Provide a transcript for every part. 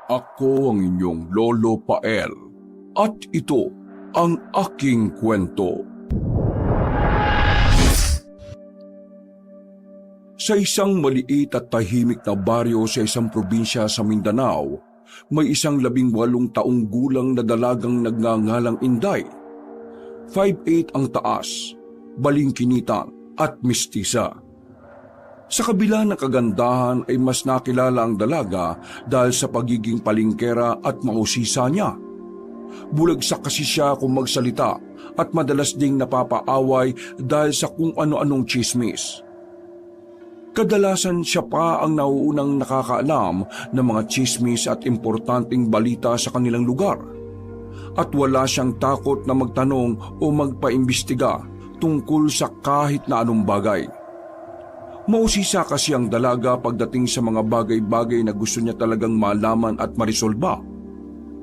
Ako ang inyong Lolo Pael at ito ang aking kwento. Sa isang maliit at tahimik na baryo sa isang probinsya sa Mindanao, may isang 18 taong gulang na dalagang nagngangalang Inday. 5'8" ang taas, balingkinitan at mistisa. Sa kabila ng kagandahan ay mas nakilala ang dalaga dahil sa pagiging palingkera at mausisa niya. Bulagsak kasi siya kung magsalita at madalas ding napapaaway dahil sa kung ano-anong tsismis. Kadalasan siya pa ang nauunang nakakaalam ng mga tsismis at importanteng balita sa kanilang lugar. At wala siyang takot na magtanong o magpaimbestiga tungkol sa kahit na anong bagay. Mausisa kasi ang dalaga pagdating sa mga bagay-bagay na gusto niya talagang malaman at marisolba.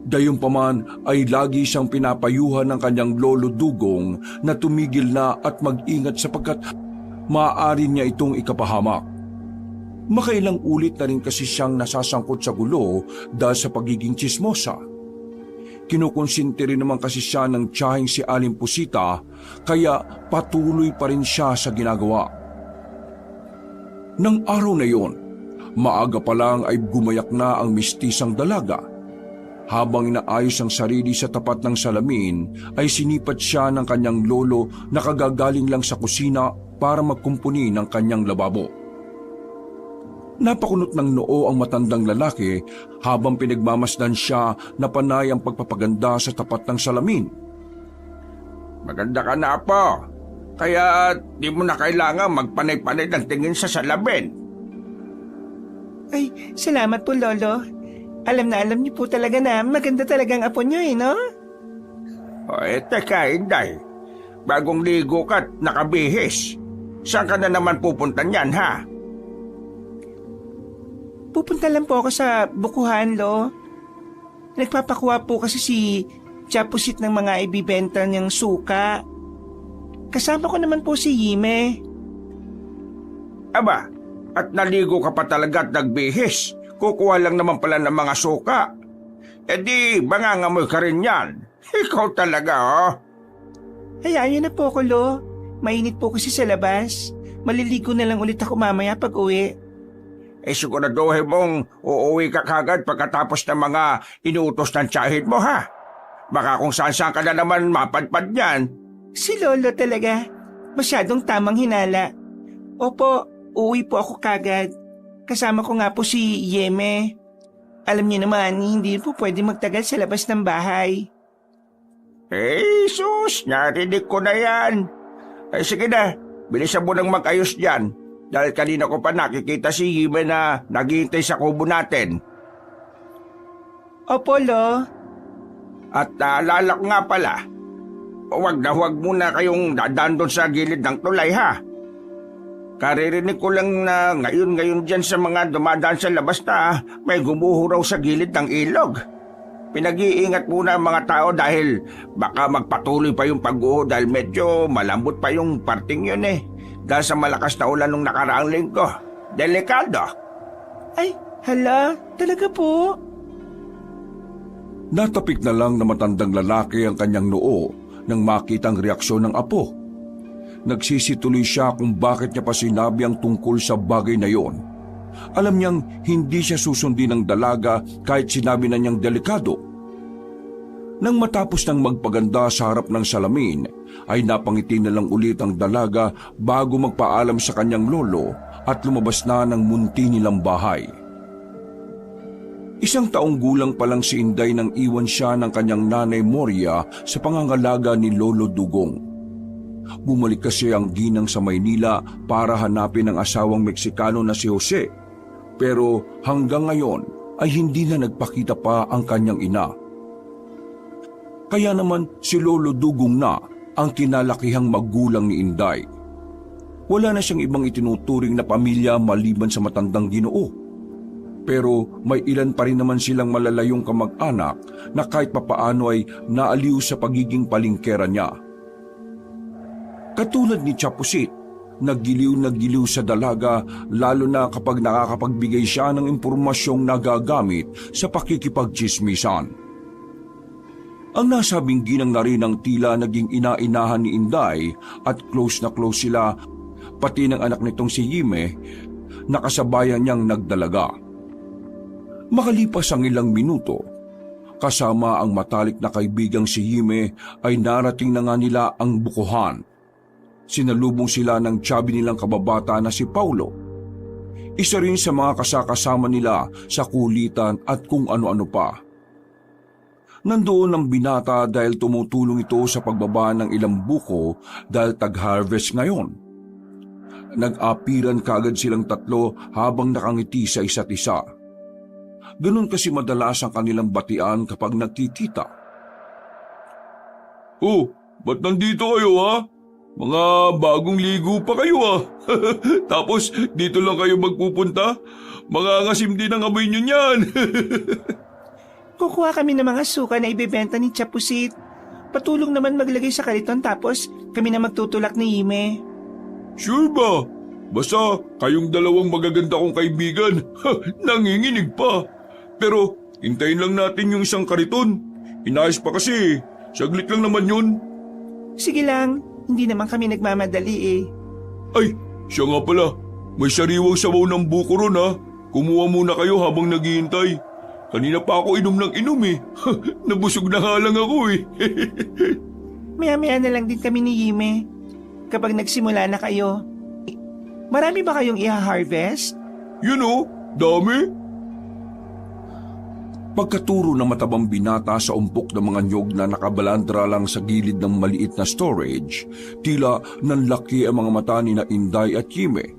Gayunpaman ay lagi siyang pinapayuhan ng kanyang lolo Dugong na tumigil na at mag-ingat sapagkat maaari niya itong ikapahamak. Makailang ulit na rin kasi siyang nasasangkot sa gulo dahil sa pagiging tsismosa. Kinukonsinti rin naman kasi siya ng tiyahing si Aling Pusita kaya patuloy pa rin siya sa ginagawa. Nang araw na yon, maaga pa lang ay gumayak na ang mistisang dalaga. Habang inaayos ang sarili sa tapat ng salamin, ay sinipat siya ng kanyang lolo na kagagaling lang sa kusina para magkumpuni ng kanyang lababo. Napakunot ng noo ang matandang lalaki habang pinagmamasdan siya na panay ang pagpapaganda sa tapat ng salamin. Maganda ka na, Apo. Kaya di mo na kailangan magpanay-panay ng tingin sa salamin. Ay, salamat po, Lolo. Alam na alam niyo po talaga na maganda talagang apo niyo no? Teka, Inday. Bagong ligo ka't nakabihis. Saan ka na naman pupunta niyan, ha? Pupunta lang po ako sa bukuhan, Lo. Nagpapakuha po kasi si Chapusit ng mga ibibenta niyang suka. Kasama ko naman po si Yime. Aba, at naligo ka pa talaga at nagbihis. Kukuha lang naman pala ng mga suka. Di, bangangamoy ka rin yan. Ikaw talaga, oh. Hayaan niyo na po ako, Lo. Mainit po kasi sa labas. Maliligo na lang ulit ako mamaya pag uwi. Siguraduhin mong uuwi ka kagad pagkatapos ng mga inuutos ng tiyahid mo, ha? Baka kung saan-saan ka na naman mapadpad niyan. Si Lolo talaga. Masyadong tamang hinala. Opo, uuwi po ako kagad. Kasama ko nga po si Yeme. Alam niyo naman, hindi po pwede magtagal sa labas ng bahay. Sus, narinig ko na yan. Sige na, bilisan mo nang mag-ayos dyan. Dahil kanina ko pa nakikita si Yeme na naghihintay sa kubo natin. Opo, Lo. At naalala ko nga pala, huwag muna kayong dadaan doon sa gilid ng tulay, ha? Karirinig ko lang na ngayon dyan sa mga dumadaan sa labas na may gumuho raw sa gilid ng ilog. Pinag-iingat muna ang mga tao dahil baka magpatuloy pa yung pag-uho dahil medyo malambot pa yung parting yun dahil sa malakas na ulan nung nakaraang linggo. Delikado. Ay, hala, talaga po? Natapik na lang na matandang lalaki ang kanyang noo nang makita ang reaksyon ng apo. Nagsisituloy siya kung bakit niya pa sinabi ang tungkol sa bagay na yon. Alam niyang hindi siya susundin ng dalaga kahit sinabi na niyang delikado. Nang matapos ng magpaganda sa harap ng salamin, ay napangiti na lang ulit ang dalaga bago magpaalam sa kanyang lolo at lumabas na ng munti nilang bahay. 1 taong gulang pa lang si Inday nang iwan siya ng kanyang nanay Moria sa pangangalaga ni Lolo Dugong. Bumalik kasi ang ginang sa Maynila para hanapin ang asawang Meksikano na si Jose. Pero hanggang ngayon ay hindi na nagpakita pa ang kanyang ina. Kaya naman si Lolo Dugong na ang kinalakihang magulang ni Inday. Wala na siyang ibang itinuturing na pamilya maliban sa matandang Ginoo. Pero may ilan pa rin naman silang malalayong kamag-anak na kahit papaano ay naaliw sa pagiging palingkera niya. Katulad ni Chapusit, Naggiliw na giliw sa dalaga lalo na kapag nakakapagbigay siya ng impormasyong nagagamit sa pakikipagtsismisan. Ang nasabing ginang na rin ang tila naging ina-inahan ni Inday at close na close sila, pati ng anak nitong si Yime, nakasabayan niyang nagdalaga. Makalipas ang ilang minuto, kasama ang matalik na kaibigang si Yime ay narating na nga nila ang bukuhan. Sinalubong sila ng tiyabi nilang kababata na si Paulo. Isa rin sa mga kasakasama nila sa kulitan at kung ano-ano pa. Nandoon ang binata dahil tumutulong ito sa pagbaba ng ilang buko dahil tag-harvest ngayon. Nag-apiran kagad silang tatlo habang nakangiti sa isa't isa. Ganun kasi madalas ang kanilang batian kapag nagkikita. "Oh, ba't nandito kayo ha? Mga bagong ligo pa kayo ha? Tapos dito lang kayo magpupunta? Mga ngasim din ang amoy nyo niyan." Kukuha kami ng mga suka na ibebenta ni Chapusit. Patulong naman maglagay sa kariton tapos kami na magtutulak ni Yime. "Sure ba? Basta kayong dalawang magaganda kong kaibigan, nanginginig pa. Pero hintayin lang natin yung isang kariton. Inayos pa kasi, saglit lang naman yun." Sige lang, hindi naman kami nagmamadali eh. "Ay, siya nga pala. May sariwang sabaw ng buko ron ha. Kumuha muna kayo habang naghihintay. Kanina pa ako inom ng inom eh. Nabusog na nga lang ako eh." Maya-maya na lang din kami ni Yime. Kapag nagsimula na kayo, marami ba kayong i-harvest? "Yun oh, dami." Pagkaturo ng matabang binata sa umpok ng mga nyog na nakabalandra lang sa gilid ng maliit na storage, tila nanlaki ang mga mata ni na Inday at Yime.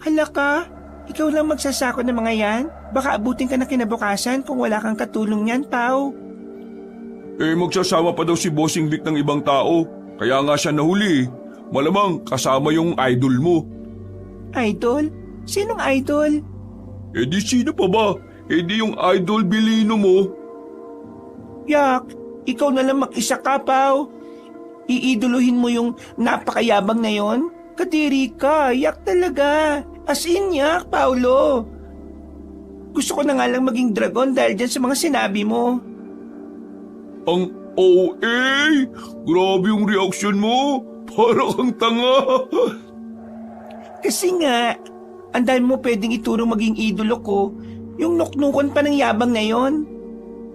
Hala ka, ikaw lang magsasako ng mga yan? Baka abutin ka na kinabukasan kung wala kang katulong yan, Pao. Magsasama pa daw si Bossing Vic ng ibang tao. Kaya nga siya nahuli. Malamang kasama yung idol mo. Idol? Sinong idol? Di sino pa ba? Di yung idol Bilino mo. Yak, ikaw na lang mag-isa ka, Pao. Iiduluhin mo yung napakayabang na yon? Kadiri ka, yak talaga. As in, yak, Paulo. Gusto ko na nga lang maging dragon dahil dyan sa mga sinabi mo. Ang OA! Grabe yung reaksyon mo. Para kang tanga. Kasi nga, ang dami mo pwedeng iturong maging idolo ko, yung nuknukon pa ng yabang na yon.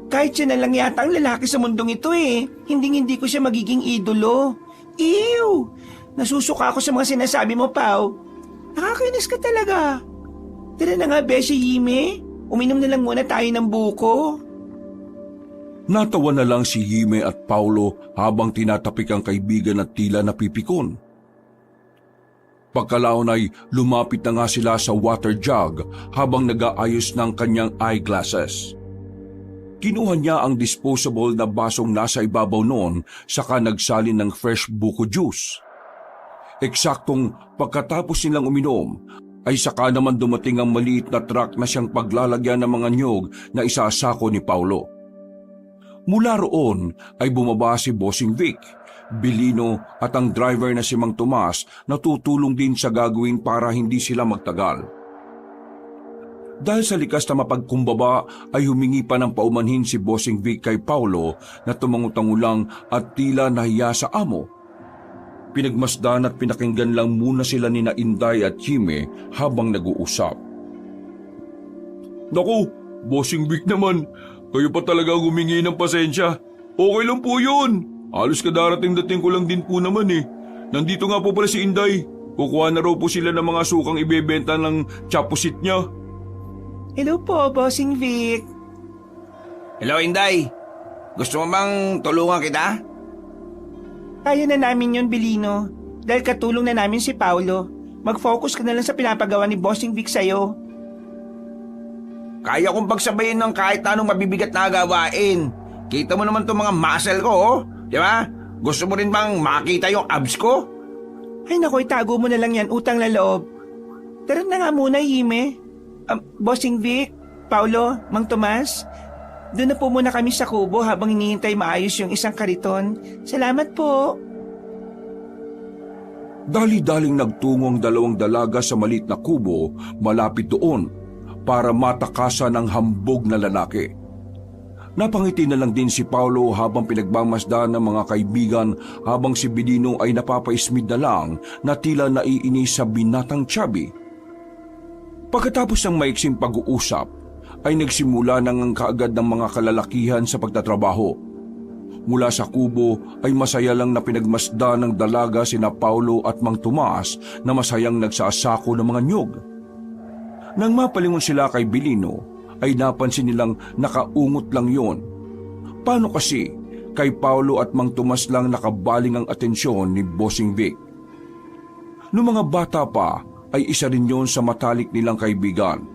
Kahit siya na lang yata ang lalaki sa mundong ito eh. Hindi ko siya magiging idolo. Ew! Nasusuka ako sa mga sinasabi mo, Pao. Nakakainis ka talaga. Tara na nga, Beshi Yime. Uminom na lang muna tayo ng buko. Natawa na lang si Yime at Paulo habang tinatapik ang kaibigan at tila napipikon. Pagkalaon ay lumapit na nga sila sa water jug habang nag-aayos ng kanyang eyeglasses. Kinuha niya ang disposable na basong nasa ibabaw noon saka nagsalin ng fresh buko juice. Eksaktong pagkatapos nilang uminom, ay saka naman dumating ang maliit na truck na siyang paglalagyan ng mga nyog na isasako ni Paulo. Mula roon ay bumaba si Bossing Vic, Bilino at ang driver na si Mang Tomas na tutulong din sa gagawin para hindi sila magtagal. Dahil sa likas na mapagkumbaba ay humingi pa ng paumanhin si Bossing Vic kay Paulo na tumangutangulang at tila nahiya sa amo. Pinagmasdan at pinakinggan lang muna sila ni na Inday at Yime habang nag-uusap. "Naku, Bossing Vic naman, kayo pa talaga humingi ng pasensya. Okay lang po yun. Halos kadarating-dating ko lang din po naman eh. Nandito nga po pala si Inday. Kukuha na raw po sila ng mga sukang ibebenta ng chapusit niya." Hello po, Bossing Vic. Hello, Inday. Gusto mo bang tulungan kita? Kaya na namin yun, Bilino. Dahil katulong na namin si Paulo. Mag-focus ka na lang sa pinapagawa ni Bossing Vic sa'yo. Kaya kong pagsabayin ng kahit anong mabibigat na gawain. Kita mo naman itong mga muscle ko, oh. Di ba? Gusto mo rin bang makita yung abs ko? Ay naku, itago mo na lang yan, utang na loob. Tara na nga muna, Yime. Bossing Vic, Paulo, Mang Tomas, doon na po muna kami sa kubo habang hinihintay maayos yung isang kariton. Salamat po. Dali-daling nagtungo ang dalawang dalaga sa maliit na kubo malapit doon para matakasan ng hambog na lalaki. Napangiti na lang din si Paulo habang pinagmamasdan ng mga kaibigan habang si Belino ay napapaismid na lang na tila naiinis sa binatang Chubby. Pagkatapos ng maiksing pag-uusap ay nagsimula nang kaagad ng mga kalalakihan sa pagtatrabaho. Mula sa kubo ay masaya lang na pinagmasdan ng dalaga sina Paulo at Mang Tomas na masayang nagsasako ng mga nyug. Nang mapalingon sila kay Belino, ay napansin nilang nakaungot lang yon. Paano kasi kay Paulo at Mang Tomas lang nakabaling ang atensyon ni Bossing Vic? Noong mga bata pa ay isa rin yon sa matalik nilang kaibigan.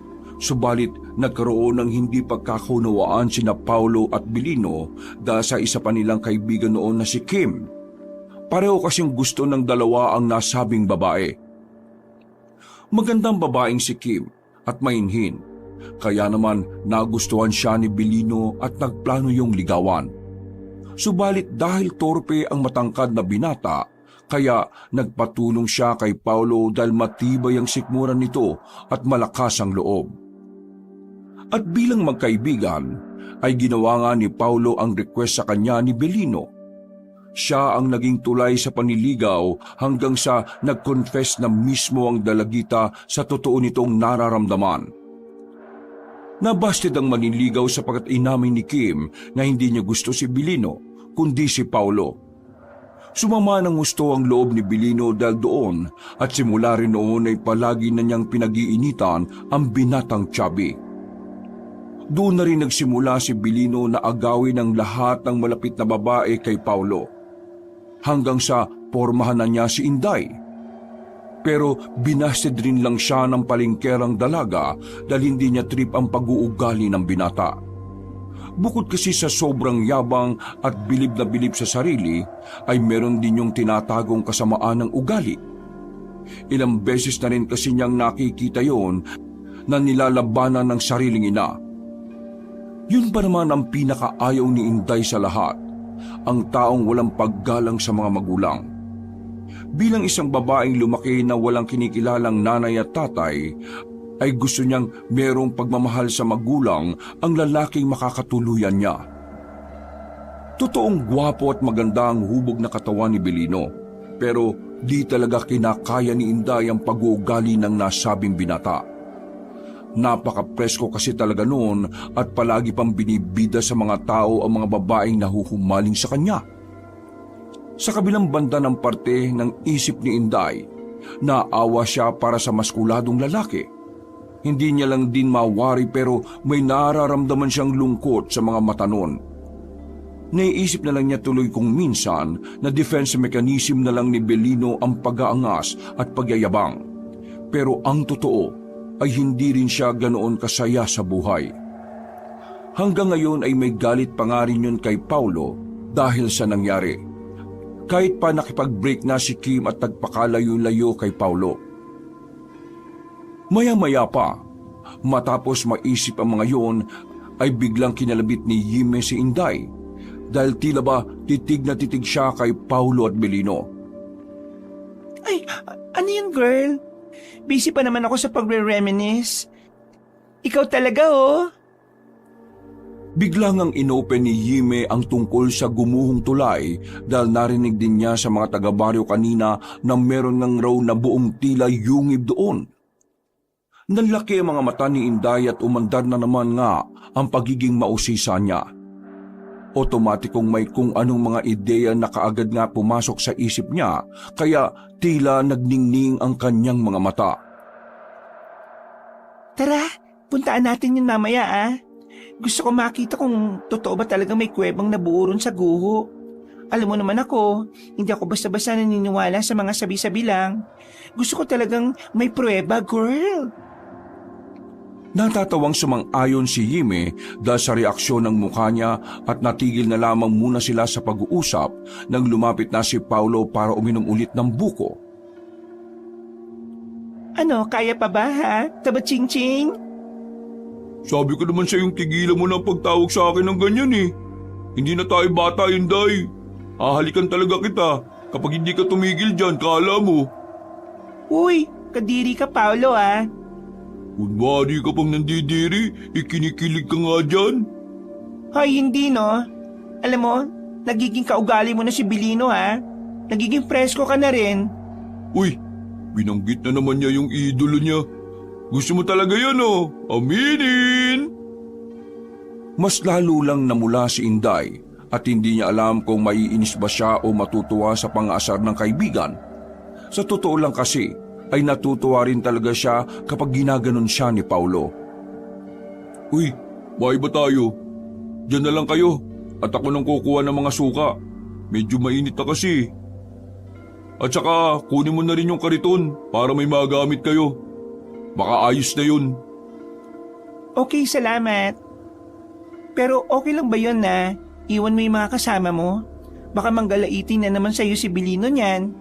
Subalit nagkaroon ng hindi pagkakaunawaan sina Paulo at Belino dahil sa isa pa nilang kaibigan noon na si Kim. Pareho kasing gusto ng dalawa ang nasabing babae. Magandang babaeng si Kim at mainhin. Kaya naman nagustuhan siya ni Belino at nagplano yung ligawan. Subalit dahil torpe ang matangkad na binata, kaya nagpatulong siya kay Paulo dahil matibay ang sikmuran nito at malakas ang loob. At bilang magkaibigan, ay ginawa nga ni Paulo ang request sa kanya ni Belino. Siya ang naging tulay sa paniligaw hanggang sa nag-confess na mismo ang dalagita sa totoo nitong nararamdaman. Nabasted ang maniligaw sapagkat inamin ni Kim na hindi niya gusto si Belino, kundi si Paulo. Sumama ng gusto ang loob ni Belino dahil doon at simula rin noon ay palagi na niyang pinag-iinitan ang binatang Chubby. Doon na rin nagsimula si Belino na agawin ang lahat ng malapit na babae kay Paulo. Hanggang sa pormahan na niya si Inday. Pero binasted rin lang siya ng palingkerang dalaga dahil hindi niya trip ang pag-uugali ng binata. Bukod kasi sa sobrang yabang at bilib na bilib sa sarili, ay meron din yung tinatagong kasamaan ng ugali. Ilang beses na rin kasi niyang nakikita yon na nilalabanan ng sariling ina. Yun pa naman ang pinakaayaw ni Inday sa lahat, ang taong walang paggalang sa mga magulang. Bilang isang babaeng lumaki na walang kinikilalang nanay at tatay, ay gusto niyang merong pagmamahal sa magulang ang lalaking makakatuluyan niya. Totoong gwapo at maganda ang hubog na katawan ni Belino, pero di talaga kinakaya ni Inday ang pag-uugali ng nasabing binata. Napaka-presko kasi talaga noon at palagi pang binibida sa mga tao ang mga babaeng nahuhumaling sa kanya. Sa kabilang banda ng parte ng isip ni Inday, naawa siya para sa maskuladong lalaki. Hindi niya lang din mawari pero may nararamdaman siyang lungkot sa mga mata noon. Naiisip na lang niya tuloy kung minsan na defense mechanism na lang ni Belino ang pag-aangas at pagyayabang. Pero ang totoo ay hindi rin siya ganoon kasaya sa buhay. Hanggang ngayon ay may galit pa nga rin yun kay Paulo dahil sa nangyari. Kahit pa nakipag-break na si Kim at nagpakalayo-layo kay Paulo. Maya-maya pa, matapos maisip ang mga yon, ay biglang kinalabit ni Yime si Inday dahil tila ba titig na titig siya kay Paulo at Belino. Ay, ano yun, girl? Busy pa naman ako sa pagre-reminisce. Ikaw talaga, oh. Biglang ang inopen ni Yime ang tungkol sa gumuhong tulay dahil narinig din niya sa mga taga-baryo kanina na meron ng raw na buong tila yungib doon. Nanlaki ang mga mata ni Inday at umandar na naman nga ang pagiging mausisa niya. Otomatikong may kung anong mga ideya na kaagad nga pumasok sa isip niya, kaya tila nagningning ang kanyang mga mata. Tara, puntaan natin yun mamaya, ah. Gusto ko makita kung totoo ba talaga may kuwebang nabuo ron sa guho. Alam mo naman ako, hindi ako basta-basta naniniwala sa mga sabi-sabi lang. Gusto ko talagang may pruweba, girl. Natatawang sumang-ayon si Yime dahil sa reaksyon ng mukha niya at natigil na lamang muna sila sa pag-uusap nang lumapit na si Paulo para uminom ulit ng buko. Ano, kaya pa ba, ha? Taba-ching-ching? Sabi ko naman sa yung tigilan mo ng pagtawag sa akin ng ganyan eh. Hindi na tayo bata, Inday. Ahalikan talaga kita kapag hindi ka tumigil dyan, kala mo. Uy, kadiri ka Paolo ah. Kunwari ka pang nandidiri, ikinikilig ka nga dyan. Hoy, hindi no. Alam mo, nagiging kaugali mo na si Bilino ha. Nagiging presko ka na rin. Uy, binanggit na naman niya yung idolo niya. Gusto mo talaga yan oh, aminin! Mas lalo lang namula si Inday at hindi niya alam kung maiinis ba siya o matutuwa sa pang-aasar ng kaibigan. Sa totoo lang kasi, ay natutuwa rin talaga siya kapag ginaganon siya ni Paulo. Uy, bahay ba tayo? Diyan na lang kayo at ako nang kukuha ng mga suka. Medyo mainit na kasi. At saka kunin mo na rin yung kariton para may magamit kayo. Baka ayos na yun. Okay, salamat. Pero okay lang ba yun na iwan mo yung mga kasama mo? Baka manggalaitin na naman sa'yo si Bilino niyan.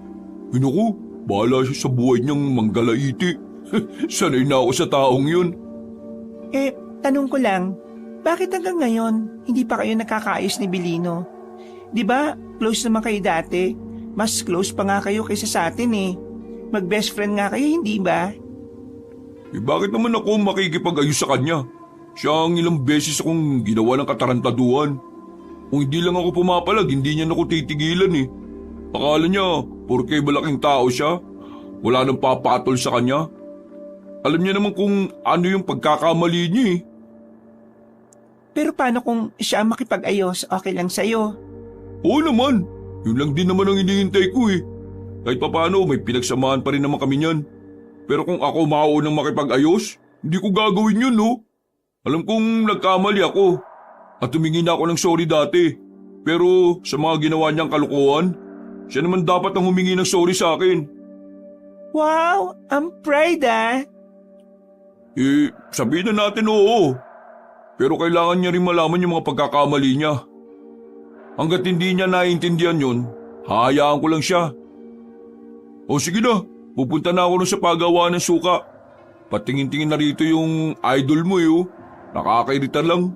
Naku, bahala siya sa buhay niyang manggalaiti. Sanay na ako sa taong yun. Tanong ko lang, bakit hanggang ngayon hindi pa kayo nakakaayos ni Bilino? Di ba close naman kayo dati? Mas close pa nga kayo kaysa sa atin eh. Mag-best friend nga kayo, hindi ba? Bakit naman ako makikipag-ayos sa kanya? Siya ang ilang beses akong ginawa ng katarantaduhan. Kung hindi lang ako pumapalag, hindi niya ako titigilan eh. Akala niya, porke malaking tao siya, wala nang papatol sa kanya. Alam niya naman kung ano yung pagkakamali niya eh. Pero paano kung siya ang makipag-ayos, okay lang sa'yo? Oo naman, yun lang din naman ang hinihintay ko eh. Kahit papaano may pinagsamahan pa rin naman kami niyan. Pero kung ako mauunang makipag-ayos, hindi ko gagawin yun no. Alam kong nagkamali ako at humingi na ako ng sorry dati. Pero sa mga ginawa niyang kalukuhan, siya naman dapat ang humingi ng sorry sa akin. Wow, ang pride ah. Sabihin na natin oo. Pero kailangan niya rin malaman yung mga pagkakamali niya. Hanggat hindi niya naiintindihan yun, hahayaan ko lang siya. O sige na, pupunta na ako sa paggawa ng suka. Patingin-tingin na rito yung idol mo eh. Nakakairita lang.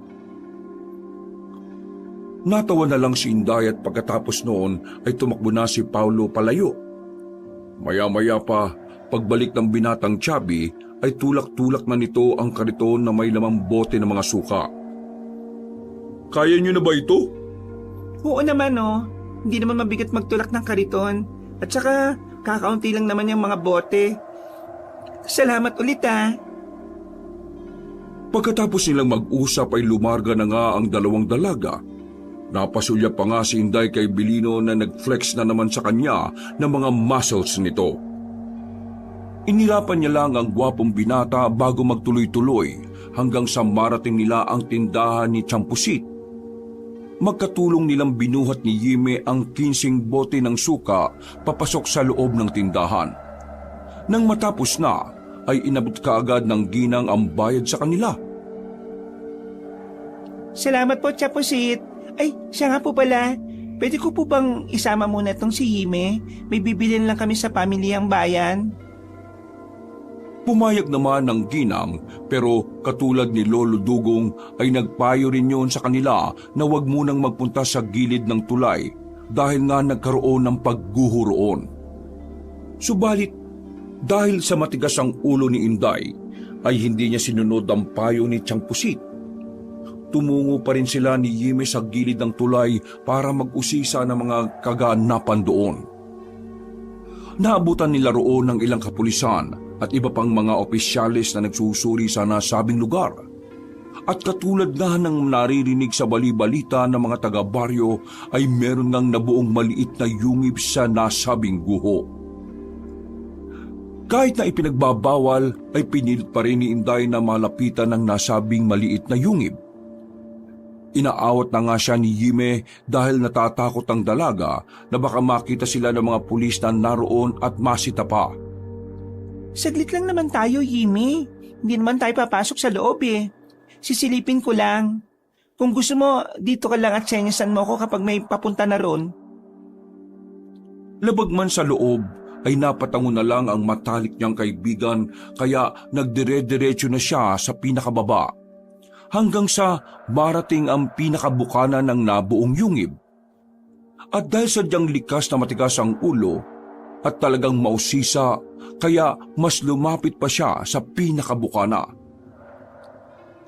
Natawa na lang si Inday at pagkatapos noon ay tumakbo na si Paulo palayo. Maya-maya pa, pagbalik ng binatang Chubby ay tulak-tulak na nito ang kariton na may lamang bote ng mga suka. Kaya niyo na ba ito? Oo naman oh, hindi naman mabigat magtulak ng kariton. At saka kakaunti lang naman yung mga bote. Salamat ulit ah. Pagkatapos nilang mag-usap ay lumarga na nga ang dalawang dalaga. Napasulya pa nga si Inday kay Bilino na nag-flex na naman sa kanya ng mga muscles nito. Inirapan niya lang ang gwapong binata bago magtuloy-tuloy hanggang sa marating nila ang tindahan ni Champusit. Magkatulong nilang binuhat ni Yime ang 15 bote ng suka papasok sa loob ng tindahan. Nang matapos na, ay inabot kaagad ng ginang ang bayad sa kanila. Salamat po, Chapusit. Ay, siya nga po pala. Pwede ko po bang isama muna itong si Yime? May bibilin lang kami sa pamilyang bayan. Pumayag naman ng ginang pero katulad ni Lolo Dugong ay nagpayo rin yun sa kanila na wag munang magpunta sa gilid ng tulay dahil nga nagkaroon ng pagguho roon. Subalit dahil sa matigas ang ulo ni Inday ay hindi niya sinunod ang payo ni Champusit. Tumungo pa rin sila ni Yime sa gilid ng tulay para mag-usisa ng mga kaganapan doon. Naabutan nila roon ng ilang kapulisan at iba pang mga opisyalis na nagsusuri sa nasabing lugar. At katulad nga ng naririnig sa bali-balita ng mga taga-baryo ay meron ngang nabuong maliit na yungib sa nasabing guho. Kahit na ipinagbabawal ay pinilit pa rin ni Inday na malapitan ng nasabing maliit na yungib. Inaawat na nga siya ni Yime dahil natatakot ang dalaga na baka makita sila ng mga pulis na naroon at masita pa. Saglit lang naman tayo, Yime. Hindi naman tayo papasok sa loob eh. Sisilipin ko lang. Kung gusto mo, dito ka lang at senyasan mo ko kapag may papunta na ron. Labag man sa loob, ay napatango na lang ang matalik niyang kaibigan kaya nagdire-diretso na siya sa pinakababa. Hanggang sa marating ang pinakabukana ng nabuong yungib. At dahil sadyang likas na matigas ang ulo, at talagang mausisa, kaya mas lumapit pa siya sa pinakabukana.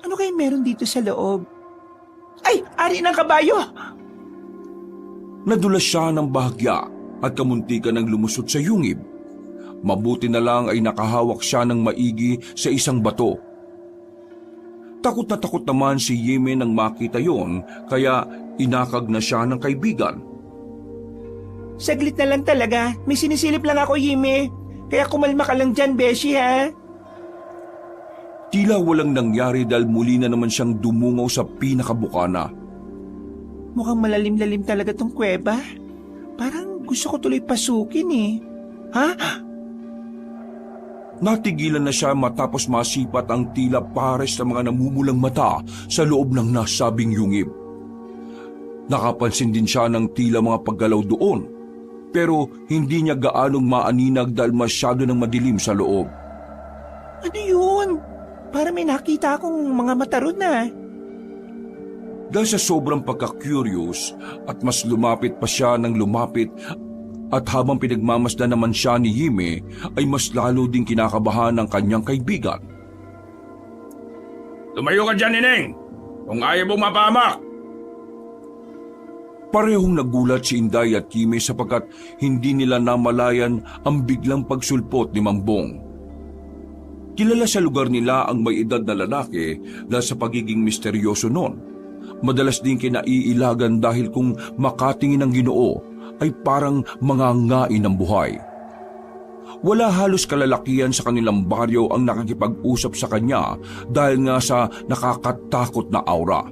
Ano kayo meron dito sa loob? Ay, ari ng kabayo! Nadulas siya ng bahagya at kamuntikan ng lumusot sa yungib. Mabuti na lang ay nakahawak siya ng maigi sa isang bato. Takot na takot naman si Yeme nang makita yon, kaya inakag na siya ng kaibigan. Saglit na lang talaga. May sinisilip lang ako, Yime. Kaya kumalma ka lang dyan, Beshi, ha? Tila walang nangyari dahil muli na naman siyang dumungaw sa pinakabukana. Mukhang malalim-lalim talaga tong kuweba. Parang gusto ko tuloy pasukin, eh. Ha? Natigilan na siya matapos masipat ang tila pares na mga namumulang mata sa loob ng nasabing yungib. Nakapansin din siya ng tila mga paggalaw doon, pero hindi niya gaanong maaninag dahil masyado ng madilim sa loob. Ano yun? Para may nakita akong mga mataron na. Dahil sa sobrang pagka-curious at mas lumapit pa siya ng lumapit, at habang pinagmamasdan naman siya ni Yime ay mas lalo ding kinakabahan ng kanyang kaibigan. Tumayo ka dyan, Nineng! Kung ayaw mong mapahamak! Parehong nagulat si Inday at Yime sapagkat hindi nila namalayan ang biglang pagsulpot ni Mangbong. Kilala sa lugar nila ang may edad na lalaki dahil sa pagiging misteryoso noon. Madalas din kinaiilagan dahil kung makatingin ng Ginoo ay parang mangangain ng buhay. Wala halos kalalakihan sa kanilang baryo ang nakakipag-usap sa kanya dahil nga sa nakakatakot na aura.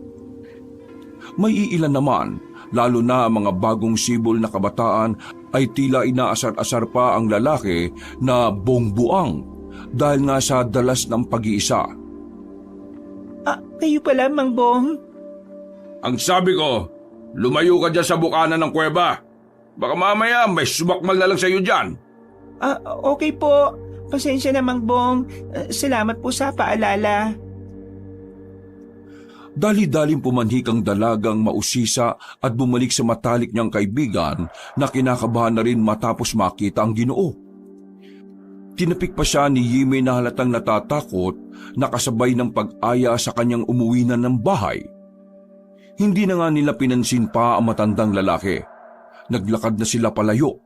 May iilan naman, lalo na ang mga bagong sibol na kabataan, ay tila inaasar-asar pa ang lalaki na bongbuang dahil nga sa dalas ng pag-iisa. Ah, kayo pala, Mangbong? Ang sabi ko, lumayo ka dyan sa bukana ng kuweba. Baka mamaya may sumakmal na lang sa'yo dyan. Ah, okay po. Pasensya na, Mangbong. Salamat po sa paalala. Dali-daling pumanhik ang dalagang mausisa at bumalik sa matalik niyang kaibigan na kinakabahan na rin matapos makita ang Ginoo. Tinapik pa siya ni Yime na halatang natatakot na kasabay ng pag-aya sa kanyang umuwi na ng bahay. Hindi na nga nila pinansin pa ang matandang lalaki. Naglakad na sila palayo.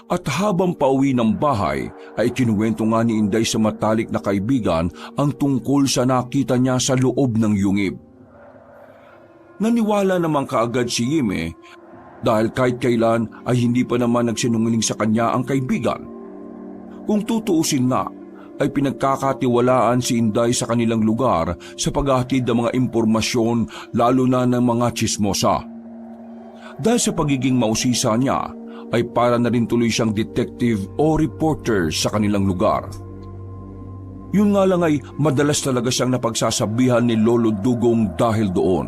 At habang pauwi ng bahay ay kinuwento nga ni Inday sa matalik na kaibigan ang tungkol sa nakita niya sa loob ng yungib. Naniwala naman kaagad si Yime dahil kahit kailan ay hindi pa naman nagsinungaling sa kanya ang kaibigan. Kung tutuusin na, ay pinagkakatiwalaan si Inday sa kanilang lugar sa paghahatid ng mga impormasyon lalo na ng mga tsismosa. Dahil sa pagiging mausisa niya, ay para na rin tuloy siyang detective o reporter sa kanilang lugar. Yun nga lang ay madalas talaga siyang napagsasabihan ni Lolo Dugong dahil doon.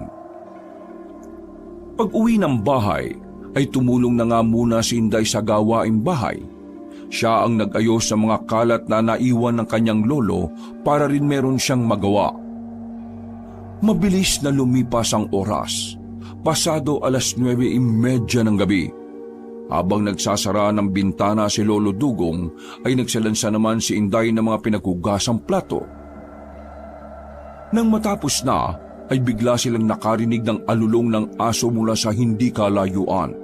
Pag-uwi ng bahay, ay tumulong na nga muna si Inday sa gawaing bahay. Siya ang nag-ayos sa mga kalat na naiwan ng kanyang lolo para rin meron siyang magawa. Mabilis na lumipas ang oras. Pasado 9:30 ng gabi. Habang nagsasara ng bintana si Lolo Dugong, ay nagsalansa naman si Inday ng mga pinaghugasang plato. Nang matapos na, ay bigla silang nakarinig ng alulong ng aso mula sa hindi kalayuan.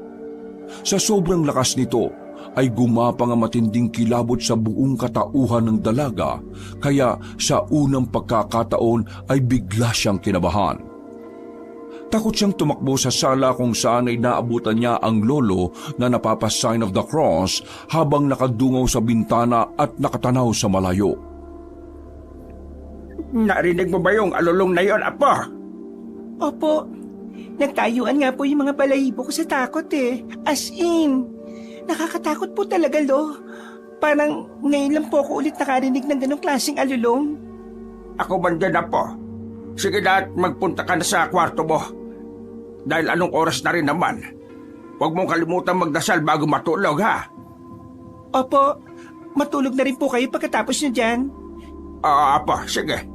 Sa sobrang lakas nito, ay gumapang ang matinding kilabot sa buong katauhan ng dalaga, kaya sa unang pagkakataon ay bigla siyang kinabahan. Takot siyang tumakbo sa sala kung saan ay naabutan niya ang lolo na napapasign of the cross habang nakadungaw sa bintana at nakatanaw sa malayo. Narinig mo ba yung alulong na yon, Apo? Opo. Nagtayuan nga po yung mga balahibo ko sa takot eh. As in, nakakatakot po talaga, Lo. Parang ngayon lang po ako ulit nakarinig ng ganong klaseng alulong. Ako man din, Apo. Sige na at magpunta ka na sa kwarto mo. Dahil anong oras na rin naman. Huwag mong kalimutan magdasal bago matulog, ha? Opo, matulog na rin po kayo pagkatapos nyo dyan. Apo, sige.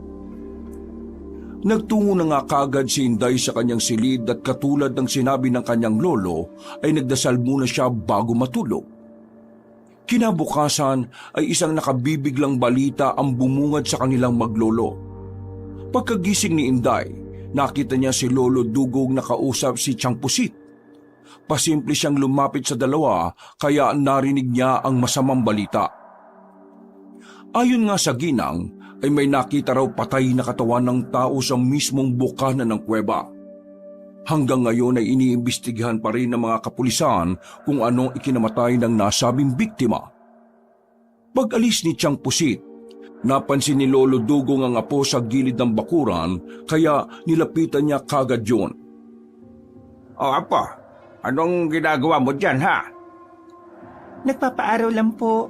Nagtungo na nga kaagad si Inday sa kanyang silid at katulad ng sinabi ng kanyang lolo ay nagdasal muna siya bago matulog. Kinabukasan ay isang nakabibiglang balita ang bumungad sa kanilang maglolo. Pagkagising ni Inday, nakita niya si Lolo Dugong nakausap si Tiyang Pusit. Pasimple siyang lumapit sa dalawa kaya narinig niya ang masamang balita. Ayon nga sa ginang ay may nakita raw patay na katawan ng tao sa mismong bukana ng kuweba. Hanggang ngayon ay iniimbestigahan pa rin ng mga kapulisan kung anong ikinamatay ng nasabing biktima. Pag-alis ni Tiyang Pusit, napansin ni Lolo Dugong ang apo sa gilid ng bakuran kaya nilapitan niya kagad yun. O apo, anong ginagawa mo dyan ha? Nagpapaaraw lang po.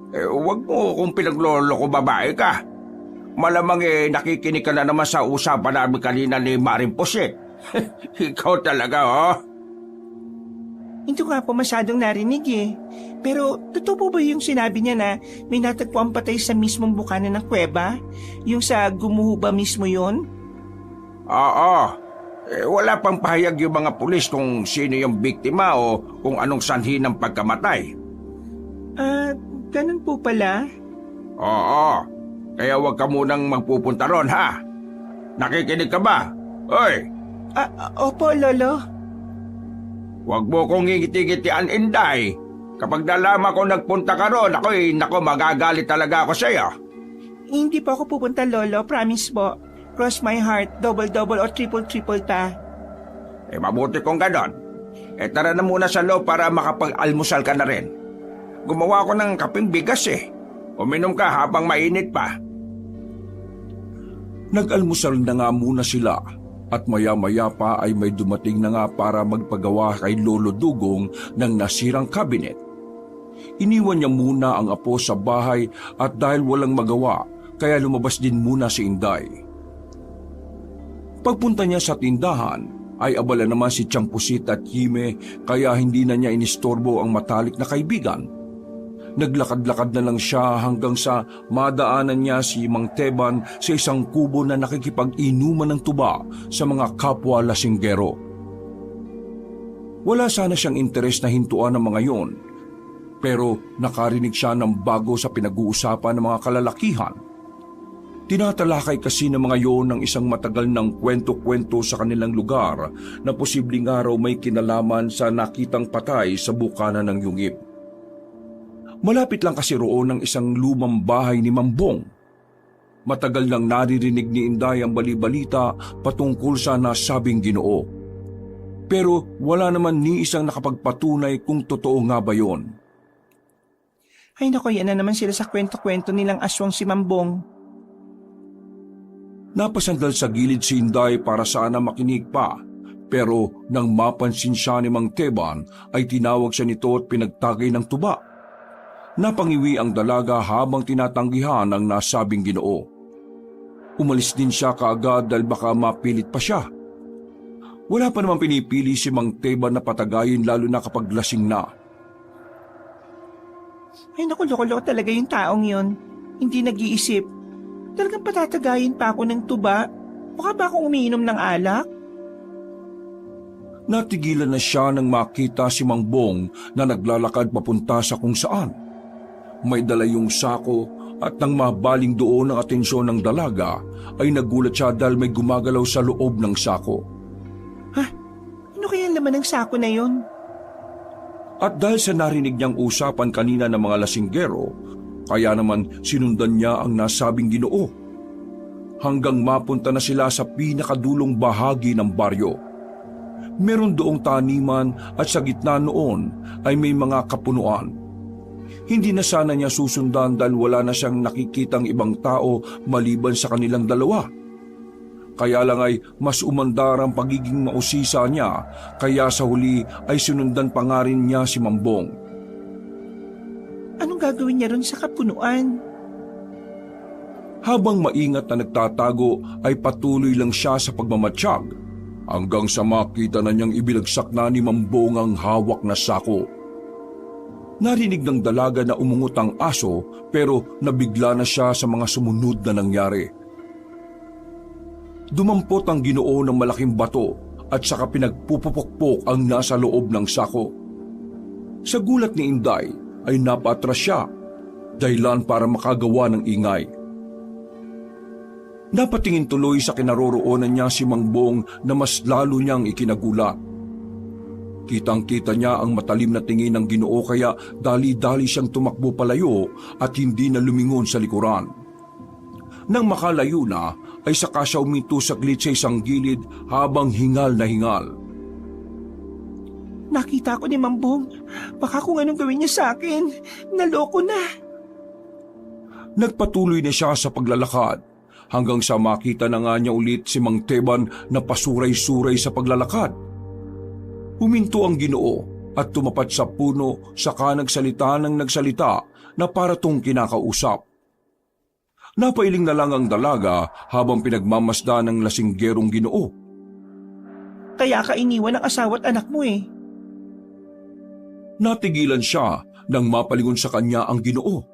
Huwag mo kung pinaglolo ko babae ka. Malamang nakikinig ka na naman sa usapan namin kanina ni Maring Pusit. Ikaw talaga, oh. Hindi ko nga po masyadong narinig eh. Pero totoo po ba yung sinabi niya na may natagpuan patay sa mismong bukana ng kuweba? Yung sa Gumuho ba mismo yun? Oo. Wala pang pahayag yung mga pulis kung sino yung biktima o kung anong sanhi ng pagkamatay. Ganun po pala. Oo. Kaya huwag ka munang magpupunta ron, ha? Nakikinig ka ba? Hoy! Opo, Lolo. Huwag mo kong ngiti-ngitian, Inday. Kapag nalaman ko nagpunta ka ron, nako, magagalit talaga ako sa'yo. Hindi po ako pupunta, Lolo. Promise po. Cross my heart, double-double o triple-triple pa. Mabuti kong ganon. Tara na muna sa loob para makapag-almusal ka na rin. Gumawa ko ng kaping bigas eh. Uminom ka habang mainit pa. Nag-almusal na nga muna sila at maya-maya pa ay may dumating na nga para magpagawa kay Lolo Dugong ng nasirang kabinet. Iniwan niya muna ang apo sa bahay at dahil walang magawa, kaya lumabas din muna si Inday. Pagpunta niya sa tindahan, ay abala naman si Tiyang Pusit at Hime kaya hindi na niya inistorbo ang matalik na kaibigan. Naglakad-lakad na lang siya hanggang sa madaanan niya si Mang Teban sa isang kubo na nakikipag-inuman ng tuba sa mga kapwa lasinggero. Wala sana siyang interes na hintuan ng mga yon, pero nakarinig siya ng bago sa pinag-uusapan ng mga kalalakihan. Tinatalakay kasi ng mga yon ng isang matagal ng kwento-kwento sa kanilang lugar na posibleng araw may kinalaman sa nakitang patay sa bukana ng yungib. Malapit lang kasi roon ng isang lumang bahay ni Mambong. Matagal nang naririnig ni Inday ang bali-balita patungkol sa nasabing Ginoo. Pero wala naman ni isang nakapagpatunay kung totoo nga ba yon. Ay nako, yan na naman sila sa kwento-kwento nilang aswang si Mambong. Napasandal sa gilid si Inday para sana makinig pa. Pero nang mapansin siya ni Mang Teban ay tinawag siya nito at pinagtagay ng tuba. Napangiwi ang dalaga habang tinatanggihan ang nasabing Ginoo. Umalis din siya kaagad dahil baka mapilit pa siya. Wala pa naman pinipili si Mang Teban na patagayin lalo na kapag lasing na. Ay naku, loko-loko talaga yung taong yon. Hindi nag-iisip. Talagang patatagayin pa ako ng tuba. Baka ba akong umiinom ng alak? Natigilan na siya nang makita si Mang Bong na naglalakad papunta sa kung saan. May dala yung sako at nang mabaling doon ang atensyon ng dalaga ay nagulat siya dahil may gumagalaw sa loob ng sako. Ha? Ano kaya laman ng sako na yon? At dahil sa narinig niyang usapan kanina ng mga lasinggero, kaya naman sinundan niya ang nasabing Ginoo. Hanggang mapunta na sila sa pinakadulong bahagi ng baryo. Meron doong taniman at sa gitna noon ay may mga kapunuan. Hindi na sana niya susundan dahil wala na siyang nakikitang ibang tao maliban sa kanilang dalawa. Kaya lang ay mas umandar ang pagiging mausisa niya, kaya sa huli ay sinundan pa nga rin niya si Mambong. Anong gagawin niya ron sa kapunuan? Habang maingat na nagtatago ay patuloy lang siya sa pagmamatsyag hanggang sa makita na niyang ibilagsak na ni Mambong ang hawak na sako. Narinig ng dalaga na umungot ang aso pero nabigla na siya sa mga sumunod na nangyari. Dumampot ang Ginoo ng malaking bato at saka pinagpupupukpok ang nasa loob ng sako. Sa gulat ni Inday ay napaatras siya, dahilan para makagawa ng ingay. Napatingin tuloy sa kinaroroonan niya si Mang Bong na mas lalo niyang ikinagulat. Kitang-kita niya ang matalim na tingin ng Ginoo kaya dali-dali siyang tumakbo palayo at hindi na lumingon sa likuran. Nang makalayo na, ay saka siya uminto saglit sa isang gilid habang hingal na hingal. Nakita ko ni Mang Bong. Baka kung anong gawin niya sa akin. Naloko na. Nagpatuloy na siya sa paglalakad hanggang sa makita na nga niya ulit si Mang Teban na pasuray-suray sa paglalakad. Huminto ang Ginoo at tumapat sa puno saka nagsalita ng nagsalita na para tong kinakausap. Napailing na lang ang dalaga habang pinagmamasda ng lasinggerong Ginoo. Kaya ka iniwan ang asawa at anak mo eh. Natigilan siya nang mapalingon sa kanya ang Ginoo.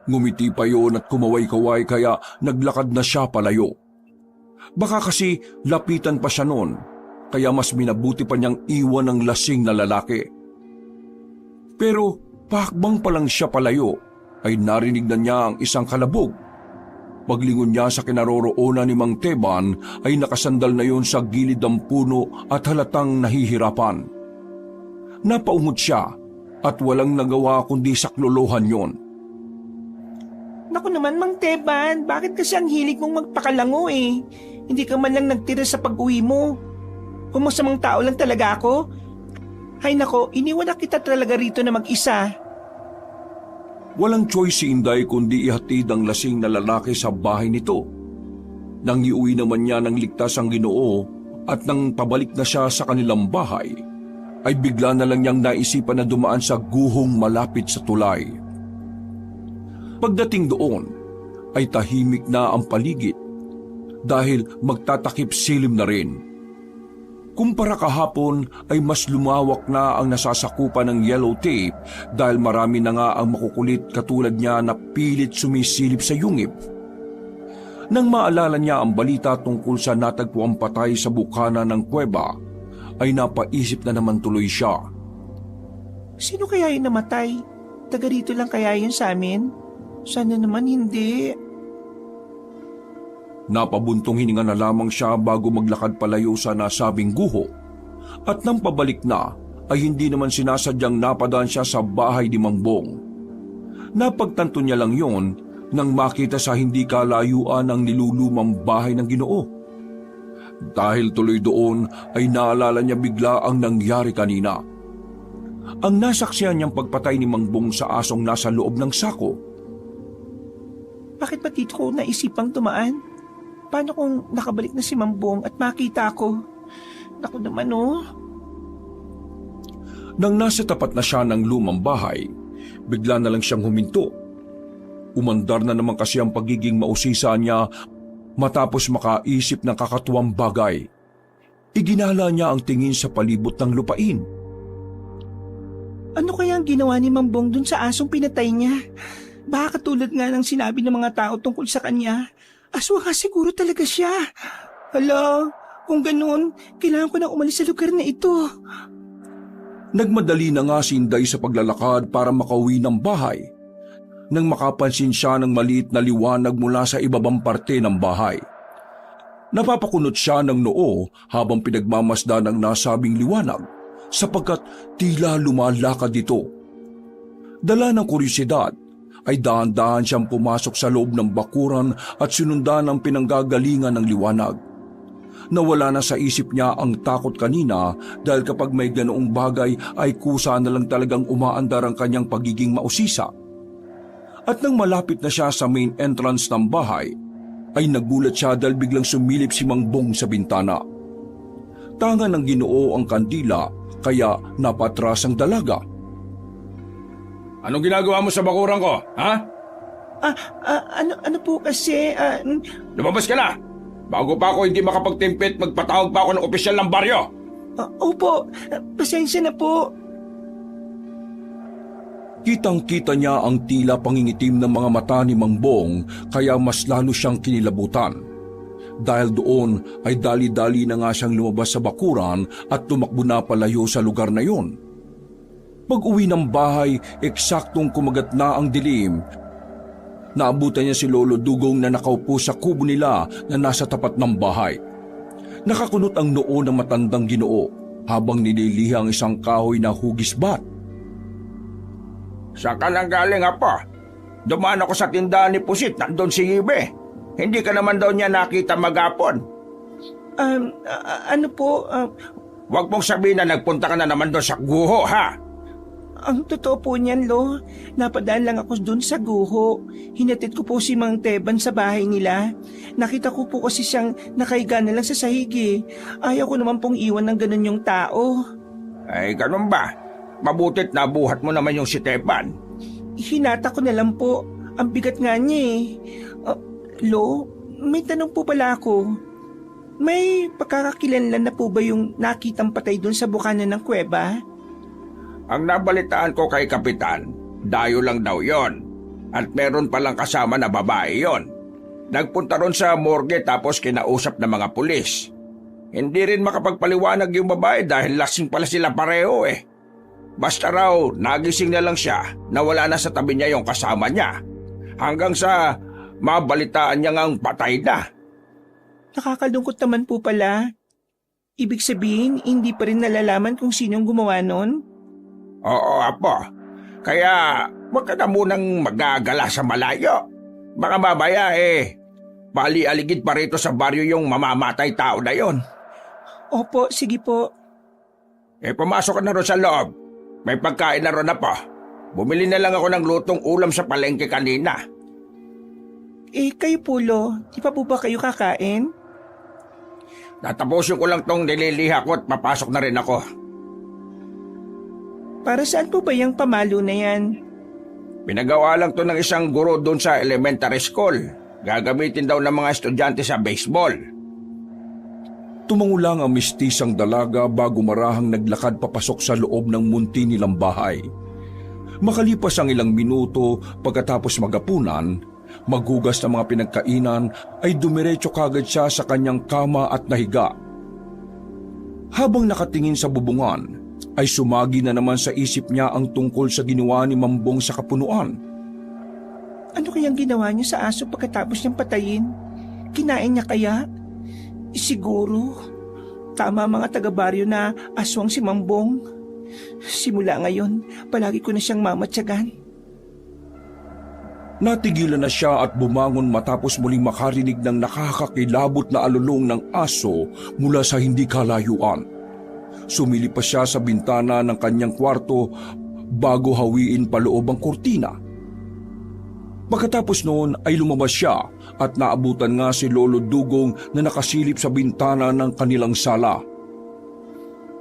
Ngumiti pa yun at kumaway-kaway kaya naglakad na siya palayo. Baka kasi lapitan pa siya noon, kaya mas minabuti pa niyang iwan ang lasing na lalaki. Pero pakbang pa lang siya palayo, ay narinig na niya ang isang kalabog. Paglingon niya sa kinaroroonan ni Mang Teban ay nakasandal na yon sa gilid ng puno at halatang nahihirapan. Napaungot siya at walang nagawa kundi saklolohan yon. Naku naman, Mang Teban, bakit kasi ang hilig mong magpakalango eh? Hindi ka man lang nagtira sa pag-uwi mo. Kung masamang tao lang talaga ako, hay nako, iniwan na kita talaga rito na mag-isa. Walang choice si Inday kundi ihatid ang lasing na lalaki sa bahay nito. Nang iuwi naman niya ng ligtas ang Ginoo at nang pabalik na siya sa kanilang bahay, ay bigla na lang niyang naisipan na dumaan sa guhong malapit sa tulay. Pagdating doon, ay tahimik na ang paligid dahil magtatakip silim na rin. Kumpara kahapon ay mas lumawak na ang nasasakupan ng yellow tape dahil marami na nga ang makukulit katulad niya na pilit sumisilip sa yungib. Nang maalala niya ang balita tungkol sa natagpuang patay sa bukana ng kuweba, ay napaisip na naman tuloy siya. Sino kaya yung namatay? Taga rito lang kaya yun sa amin? Sana naman hindi. Napabuntong hininga na lamang siya bago maglakad palayo sa nasabing guho. At nang pabalik na, ay hindi naman sinasadyang napadaan siya sa bahay ni Mang Bong. Napagtanto niya lang yon nang makita sa hindi kalayuan ang nilulumang bahay ng Ginoo. Dahil tuloy doon ay naalala niya bigla ang nangyari kanina. Ang nasaksihan niyang pagpatay ni Mang Bong sa asong nasa loob ng sako. Bakit ba dito ko naisipang tumaan? Paano kung nakabalik na si Mang Bong at makita ko? Naku naman oh. Nang nasa tapat na siya ng lumang bahay, bigla na lang siyang huminto. Umandar na naman kasi ang pagiging mausisa niya matapos makaisip ng kakatuwang bagay. Iginala niya ang tingin sa palibot ng lupain. Ano kaya ang ginawa ni Mang Bong dun sa asong pinatay niya? Baka katulad nga ng sinabi ng mga tao tungkol sa kanya. Aswang siguro talaga siya. Hala, kung ganun, kailangan ko na umalis sa lugar na ito. Nagmadali na nga si Inday sa paglalakad para makauwi ng bahay. Nang makapansin siya ng maliit na liwanag mula sa ibabang parte ng bahay. Napapakunot siya ng noo habang pinagmamasda ng nasabing liwanag sapagkat tila lumalakad dito. Dala ng kuryosidad, ay dahan-dahan siyang pumasok sa loob ng bakuran at sinundan ang pinanggagalingan ng liwanag. Nawala na sa isip niya ang takot kanina dahil kapag may ganoong bagay ay kusa na lang talagang umaandar ang kanyang pagiging mausisa. At nang malapit na siya sa main entrance ng bahay, ay nagulat siya dahil biglang sumilip si Mang Bong sa bintana. Tangan ng Ginoo ang kandila kaya napatras ang dalaga. Anong ginagawa mo sa bakuran ko, ha? Ano po kasi, Lumabas ka na! Bago pa ako hindi makapagtimpit, magpatawag pa ako ng opisyal ng baryo! Opo, pasensya na po. Kitang-kita niya ang tila pangingitim ng mga mata ni Mang Bong kaya mas lalo siyang kinilabutan. Dahil doon ay dali-dali na nga siyang lumabas sa bakuran at tumakbo na palayo sa lugar na yon. Pag-uwi ng bahay, eksaktong kumagat na ang dilim. Naabutan niya si Lolo Dugong na nakaupo sa kubo nila na nasa tapat ng bahay. Nakakunot ang noo ng matandang Ginoo habang nililiha ang isang kahoy na hugisbat. Saan ka nang galing, Apo? Dumaan ako sa tindahan ni Pusit, nandun si Ibe. Hindi ka naman daw niya nakita magapon. Ano po, Huwag mong sabihin na nagpunta ka na naman doon sa guho, ha? ang totoo po niyan, Lo. Napadaan lang ako dun sa guho. Hinatid ko po si Mang Teban sa bahay nila. Nakita ko po kasi siyang nakahiga na lang sa sahig eh. Ayaw ko naman pong iwan ng ganun yung tao. Ay, ganun ba? Mabutit na buhat mo naman yung si Teban. Hinata ko na lang po. Ang bigat nga niya eh. Lo, may tanong po pala ako. May pagkakakilanlan na po ba yung nakitang patay dun sa bukana ng kuweba? Ang nabalitaan ko kay Kapitan, dayo lang daw yon. At meron palang kasama na babae yon. Nagpunta ron sa morgue tapos kinausap ng mga pulis. Hindi rin makapagpaliwanag yung babae dahil lasing pala sila pareho eh. Basta raw, nagising na lang siya na wala na sa tabi niya yung kasama niya. Hanggang sa mabalitaan niya ngang patay na. Nakakalungkot naman po pala. Ibig sabihin, hindi pa rin nalalaman kung sinong gumawa nun? Oo, Apo. Kaya wag ka na munang magagala sa malayo. Baka mamaya pali-aligid pa rito sa baryo yung mamamatay tao na yon. Opo, sige po. Pumasok ka na ron sa loob. May pagkain na ron, Apo. Bumili na lang ako ng lutong ulam sa palengke kanina. Kayo po, Lo. Di pa po ba kayo kakain? Tatapusin ko lang tong nililiha ko at papasok na rin ako. Para saan po ba yung pamalo na yan? Pinagawa lang to ng isang guro doon sa elementary school. Gagamitin daw ng mga estudyante sa baseball. Tumango lang ang mistisang dalaga bago marahang naglakad papasok sa loob ng munti nilang bahay. Makalipas ang ilang minuto pagkatapos magapunan, maghugas ng mga pinagkainan ay dumiretso kagad siya sa kanyang kama at nahiga. Habang nakatingin sa bubungan, ay sumagi na naman sa isip niya ang tungkol sa ginawa ni Mambong sa kapunuan. Ano kayang ginawa niya sa aso pagkatapos niyang patayin? Kinain niya kaya? Siguro. Tama mga taga-baryo na aswang si Mambong. Simula ngayon, palagi ko na siyang mamatyagan. Natigilan na siya at bumangon matapos muling makarinig ng nakakakilabot na alulong ng aso mula sa hindi kalayuan. Sumilip pa siya sa bintana ng kanyang kwarto bago hawiin paloob ang kurtina. Pagkatapos noon ay lumabas siya at naabutan nga si Lolo Dugong na nakasilip sa bintana ng kanilang sala.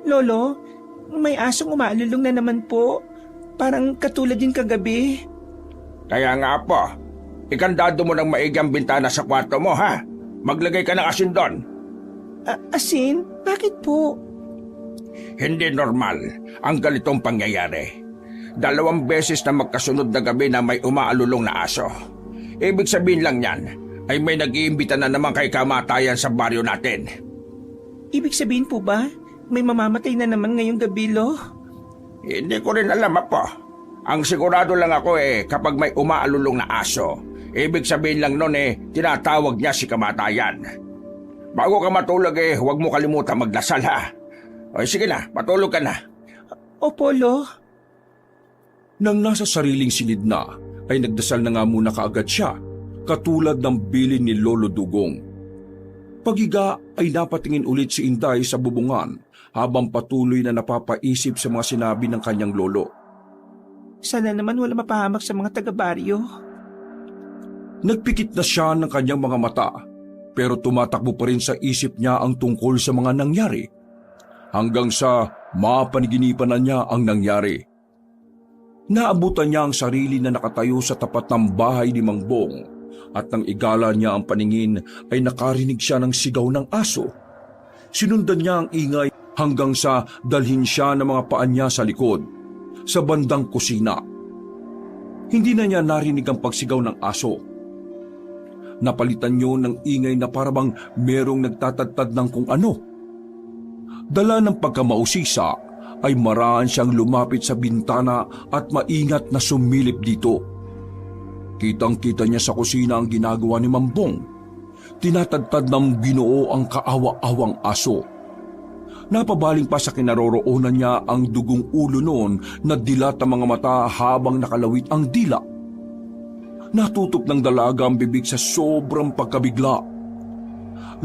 Lolo, may asong umaalulong na naman po. Parang katulad din kagabi. Kaya nga po, ikandado mo ng maigi ang bintana sa kwarto mo, ha? Maglagay ka ng asin doon. Asin? Bakit po? Hindi normal ang ganitong pangyayari. 2 beses na magkasunod na gabi na may umaalulong na aso. Ibig sabihin lang yan ay may nag-iimbita na naman kay kamatayan sa baryo natin. Ibig sabihin po ba, may mamamatay na naman ngayong gabi, Lo? Hindi ko rin alam, Apo. Ang sigurado lang ako kapag may umaalulong na aso, ibig sabihin lang nun tinatawag niya si kamatayan. Bago ka matulog huwag mo kalimutan magdasal, ha? O sige na, matulog ka na. Opo, Lo. Nang nasa sariling silid na, ay nagdasal na nga muna kaagad siya, katulad ng bilin ni Lolo Dugong. Paghiga ay napatingin ulit si Inday sa bubungan habang patuloy na napapaisip sa mga sinabi ng kanyang lolo. Sana naman wala mapahamak sa mga taga-baryo. Nagpikit na siya ng kanyang mga mata, pero tumatakbo pa rin sa isip niya ang tungkol sa mga nangyari. Hanggang sa mapaniginipan na niya ang nangyari. Naabutan niya ang sarili na nakatayo sa tapat ng bahay ni Mang Bong at nang igala niya ang paningin ay nakarinig siya ng sigaw ng aso. Sinundan niya ang ingay hanggang sa dalhin siya ng mga paa niya sa likod, sa bandang kusina. Hindi na niya narinig ang pagsigaw ng aso. Napalitan niyo ng ingay na parabang merong nagtatadtad ng kung ano. Dala ng pagkamausisa ay maraan siyang lumapit sa bintana at maingat na sumilip dito. Kitang-kita niya sa kusina ang ginagawa ni Mambong. Tinatadtad ng Ginoo ang kaawa-awang aso. Napabaling pa sa kinaroroonan niya ang dugong ulo noon na dilat ang mga mata habang nakalawit ang dila. Natutok ng dalaga ang bibig sa sobrang pagkabigla.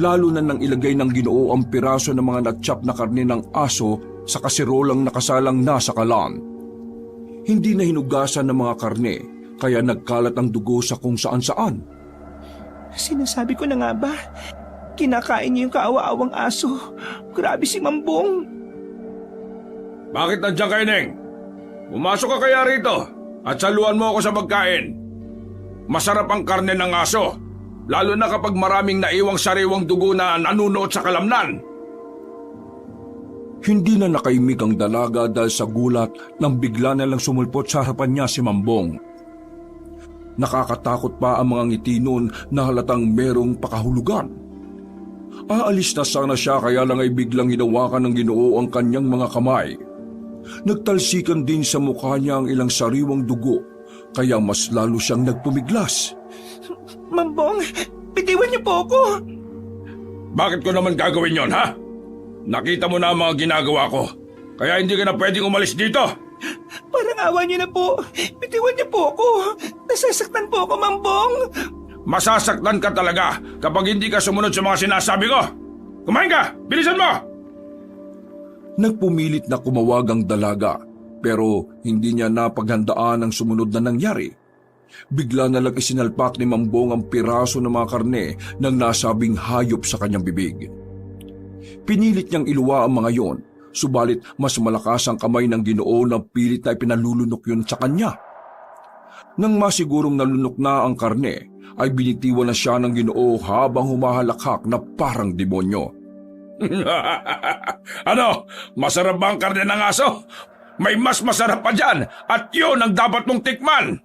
Lalo na nang ilagay ng Ginoo ang piraso ng mga natsyap na karne ng aso sa kasirolang nakasalang nasa kalan. Hindi na hinugasan ng mga karne, kaya nagkalat ang dugo sa kung saan-saan. Sinasabi ko na nga ba, kinakain niya yung kaawa-awang aso. Grabe si Mambong. Bakit nandiyan kayo, Neng? Pumasok ka kaya rito at saluhan mo ako sa pagkain. Masarap ang karne ng aso, lalo na kapag maraming naiwang sariwang dugo na nanunuot sa kalamnan. Hindi na nakaimik ang dalaga dahil sa gulat nang bigla na lang sumulpot sa harapan niya si Mambong. Nakakatakot pa ang mga ngiti noon na halatang merong pakahulugan. Aalis na sana siya kaya lang ay biglang hinawakan ng Ginoo ang kanyang mga kamay. Nagtalsikan din sa mukha niya ang ilang sariwang dugo, kaya mas lalo siyang nagpumiglas. Mambong, bitiwan niyo po ako. Bakit ko naman gagawin yon, ha? Nakita mo na ang mga ginagawa ko, kaya hindi ka na pwedeng umalis dito. Parang awa niyo na po. Bitiwan niyo po ako. Nasasaktan po ako, Mambong. Masasaktan ka talaga kapag hindi ka sumunod sa mga sinasabi ko. Kumain ka! Bilisan mo! Nagpumilit na kumawag ang dalaga, pero hindi niya napaghandaan ang sumunod na nangyari. Bigla na lang isinalpak ni Mambong ang piraso ng mga karne ng nasabing hayop sa kanyang bibig. Pinilit niyang iluwa ang mga yon, subalit mas malakas ang kamay ng Ginoo na pilit na ipinalulunok yun sa kanya. Nang masigurong nalunok na ang karne, ay binitiwan na siya ng Ginoo habang humahalakhak na parang demonyo. Ano? Masarap ba ang karne ng aso? May mas masarap pa dyan at yun ang dapat mong tikman!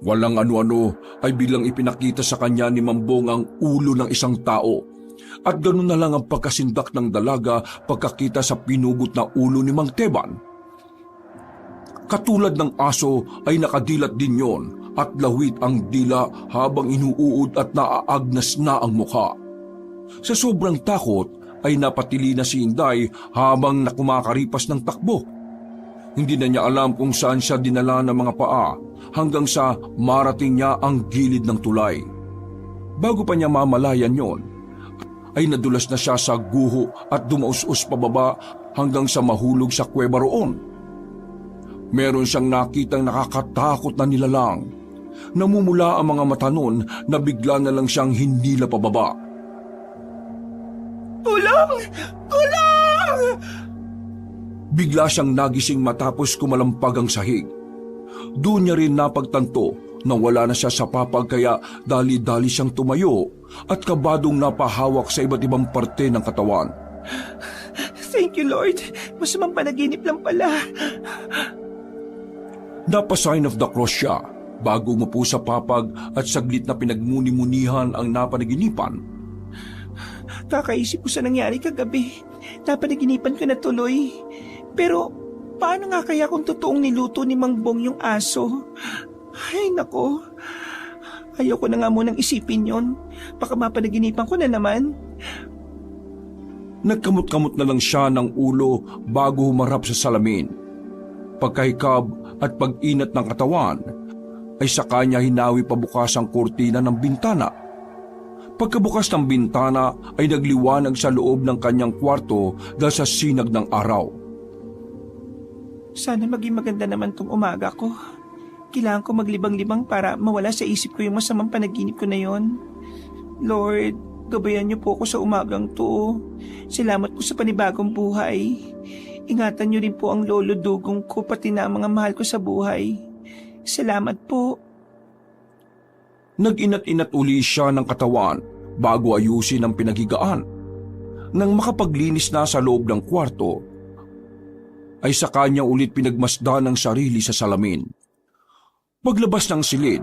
Walang ano-ano ay bilang ipinakita sa kanya ni Mambong ang ulo ng isang tao. At ganun na lang ang pagkasindak ng dalaga pagkakita sa pinugot na ulo ni Mang Teban. Katulad ng aso ay nakadilat din yon at lawit ang dila habang inuuod at naaagnas na ang mukha. Sa sobrang takot ay napatili na si Inday habang nakumakaripas ng takbo. Hindi na niya alam kung saan siya dinala ng mga paa hanggang sa marating niya ang gilid ng tulay. Bago pa niya mamalayan yon, ay nadulas na siya sa guho at dumaus-us pababa hanggang sa mahulog sa kuweba roon. Meron siyang nakitang nakakatakot na nilalang. Namumula ang mga mata noon na bigla na lang siyang hinila pababa. Tulong! Tulong! Bigla siyang nagising matapos kumalampag ang sahig. Doon niya rin napagtanto na wala na siya sa papag kaya dali-dali siyang tumayo at kabadong napahawak sa iba't ibang parte ng katawan. Thank you, Lord. Masamang panaginip lang pala. Napasign of the cross siya bago umupo sa papag at saglit na pinagmuni-munihan ang napanaginipan. Kakaisip ko sa nangyari kagabi. Napanaginipan ko na tuloy. Pero paano nga kaya kung totoong niluto ni Mang Bong yung aso? Ay nako, ayoko na nga munang isipin yon. Baka mapanaginipan ko na naman. Nagkamot-kamot na lang siya ng ulo bago humarap sa salamin. Pagkahikab at pag-inat ng katawan, ay sa kanya hinawi pabukas ang kurtina ng bintana. Pagkabukas ng bintana ay nagliwanag sa loob ng kanyang kwarto dahil sa sinag ng araw. Sana maging maganda naman tong umaga ko. Kailangan ko maglibang-libang para mawala sa isip ko yung masamang panaginip ko na yon. Lord, gabayan niyo po ako sa umagang to. Salamat po sa panibagong buhay. Ingatan niyo rin po ang lolo dugong ko pati na ang mga mahal ko sa buhay. Salamat po. Nag-inat-inat uli siya ng katawan bago ayusin ang pinaghigaan. Nang makapaglinis na sa loob ng kwarto, ay sa kanya ulit pinagmasdan ang sarili sa salamin. Paglabas ng silid,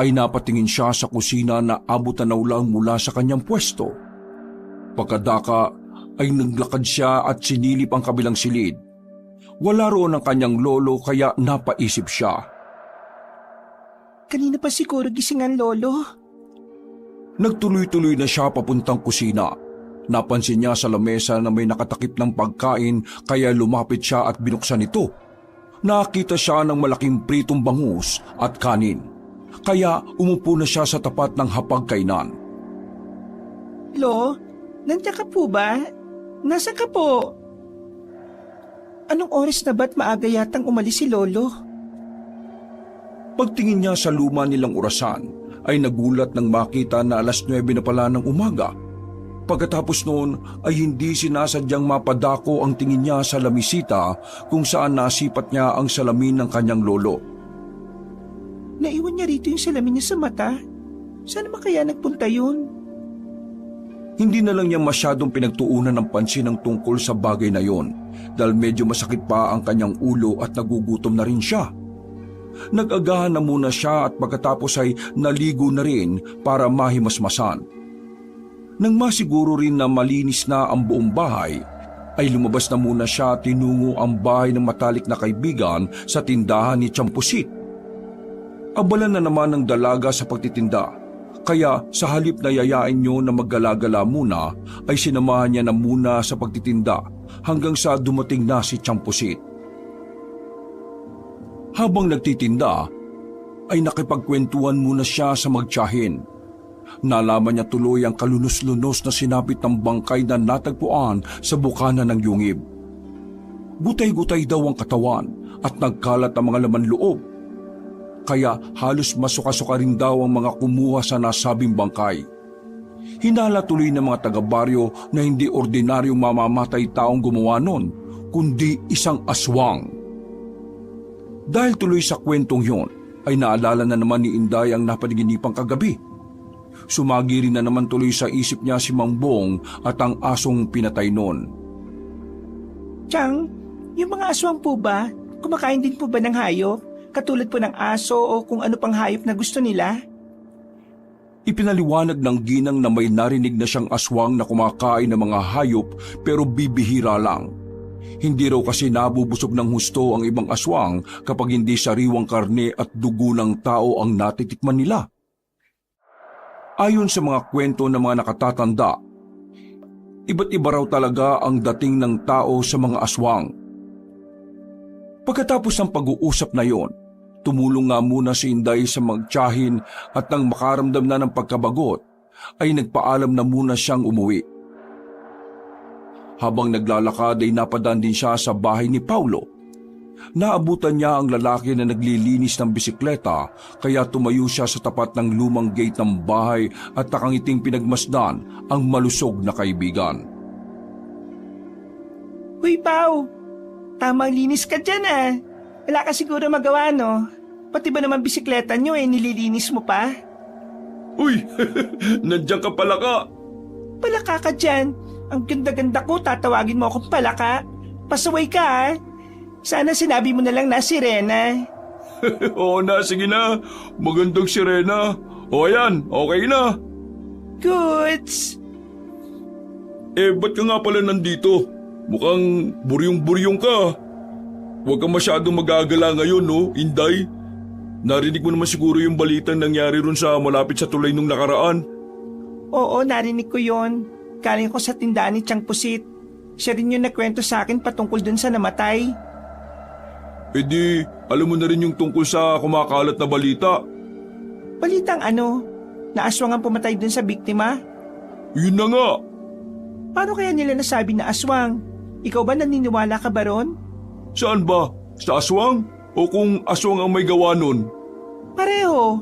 ay napatingin siya sa kusina na abot na lang mula sa kanyang pwesto. Pagkadaka ay naglakad siya at sinilip ang kabilang silid. Wala roon ang kanyang lolo kaya napaisip siya. Kanina pa siguro gising ang lolo. Nagtuloy-tuloy na siya papuntang kusina. Napansin niya sa lamesa na may nakatakip ng pagkain kaya lumapit siya at binuksan ito. Nakita siya ng malaking pritong bangus at kanin. Kaya umupo na siya sa tapat ng hapagkainan. Lo, nandiyan ka po ba? Nasaan ka po? Anong oras na ba't maaga yatang umalis si lolo? Pagtingin niya sa luma nilang orasan, ay nagulat nang makita na 9:00 na pala ng umaga. Pagkatapos noon ay hindi sinasadyang mapadako ang tingin niya sa lamisita kung saan nasipat niya ang salamin ng kanyang lolo. Naiwan niya rito yung salamin niya sa mata. Saan naman kaya nagpunta yun? Hindi na lang niya masyadong pinagtuunan ng pansin ang tungkol sa bagay na yon dahil medyo masakit pa ang kanyang ulo at nagugutom na rin siya. Nag-agahan na muna siya at pagkatapos ay naligo na rin para mahimasmasan. Nang masiguro rin na malinis na ang buong bahay, ay lumabas na muna siya at tinungo ang bahay ng matalik na kaibigan sa tindahan ni Champusit. Abala na naman ng dalaga sa pagtitinda. Kaya sa halip na yayain niyo na maggalagala muna, ay sinamahan niya na muna sa pagtitinda hanggang sa dumating na si Champusit. Habang nagtitinda, ay nakipagkwentuhan muna siya sa magtiyahin. Nalaman niya tuloy ang kalunos-lunos na sinapit ng bangkay na natagpuan sa bukana ng yungib. Gutay-gutay daw ang katawan at nagkalat ang mga laman loob. Kaya halos masuka-suka rin daw ang mga kumuha sa nasabing bangkay. Hinala tuloy ng mga taga-baryo na hindi ordinaryong mamamatay taong gumawa nun, kundi isang aswang. Dahil tuloy sa kwentong yon, ay naalala na naman ni Inday ang napanaginipang kagabi. Sumagi rin na naman tuloy sa isip niya si Mang Bong at ang asong pinatay nun. Chang, yung mga aswang po ba, kumakain din po ba ng hayop? Katulad po ng aso o kung ano pang hayop na gusto nila? Ipinaliwanag ng ginang na may narinig na siyang aswang na kumakain ng mga hayop pero bibihira lang. Hindi raw kasi nabubusog ng husto ang ibang aswang kapag hindi sariwang karne at dugo ng tao ang natitikman nila. Ayon sa mga kwento ng mga nakatatanda, iba't iba raw talaga ang dating ng tao sa mga aswang. Pagkatapos ng pag-uusap na yon, tumulong nga muna si Inday sa magtiyahin at nang makaramdam na ng pagkabagot, ay nagpaalam na muna siyang umuwi. Habang naglalakad ay napadaan din siya sa bahay ni Paulo. Naabutan niya ang lalaki na naglilinis ng bisikleta kaya tumayo siya sa tapat ng lumang gate ng bahay at nakangiting pinagmasdan ang malusog na kaibigan. Uy, Pao! Tamang linis ka dyan ah. Wala ka siguro magawa, no? Pati ba naman bisikleta nyo nililinis mo pa? Uy! Nandiyan ka pala ka! Palaka ka dyan. Ang ganda-ganda ko, tatawagin mo akong palaka. Pasaway ka ah. Sana sinabi mo na lang na sirena. Oo na, sige na. Magandang sirena. O ayan, okay na. Goods! Ba't ka nga pala nandito? Mukhang buryong-buryong ka. Huwag kang masyadong magagala ngayon, no, Inday? Narinig mo naman siguro yung balitang nangyari ron sa malapit sa tulay nung nakaraan. Oo, narinig ko yon. Galing ko sa tindahan ni Chang Pusit. Siya rin yung nagkwento sa akin patungkol dun sa namatay. Di, alam mo na rin yung tungkol sa kumakalat na balita. Balitang ano? Naaswang ang pumatay dun sa biktima? Yun na nga. Paano kaya nila nasabi na aswang? Ikaw ba naniniwala ka ba ron? Saan ba? Sa aswang? O kung aswang ang may gawa nun? Pareho.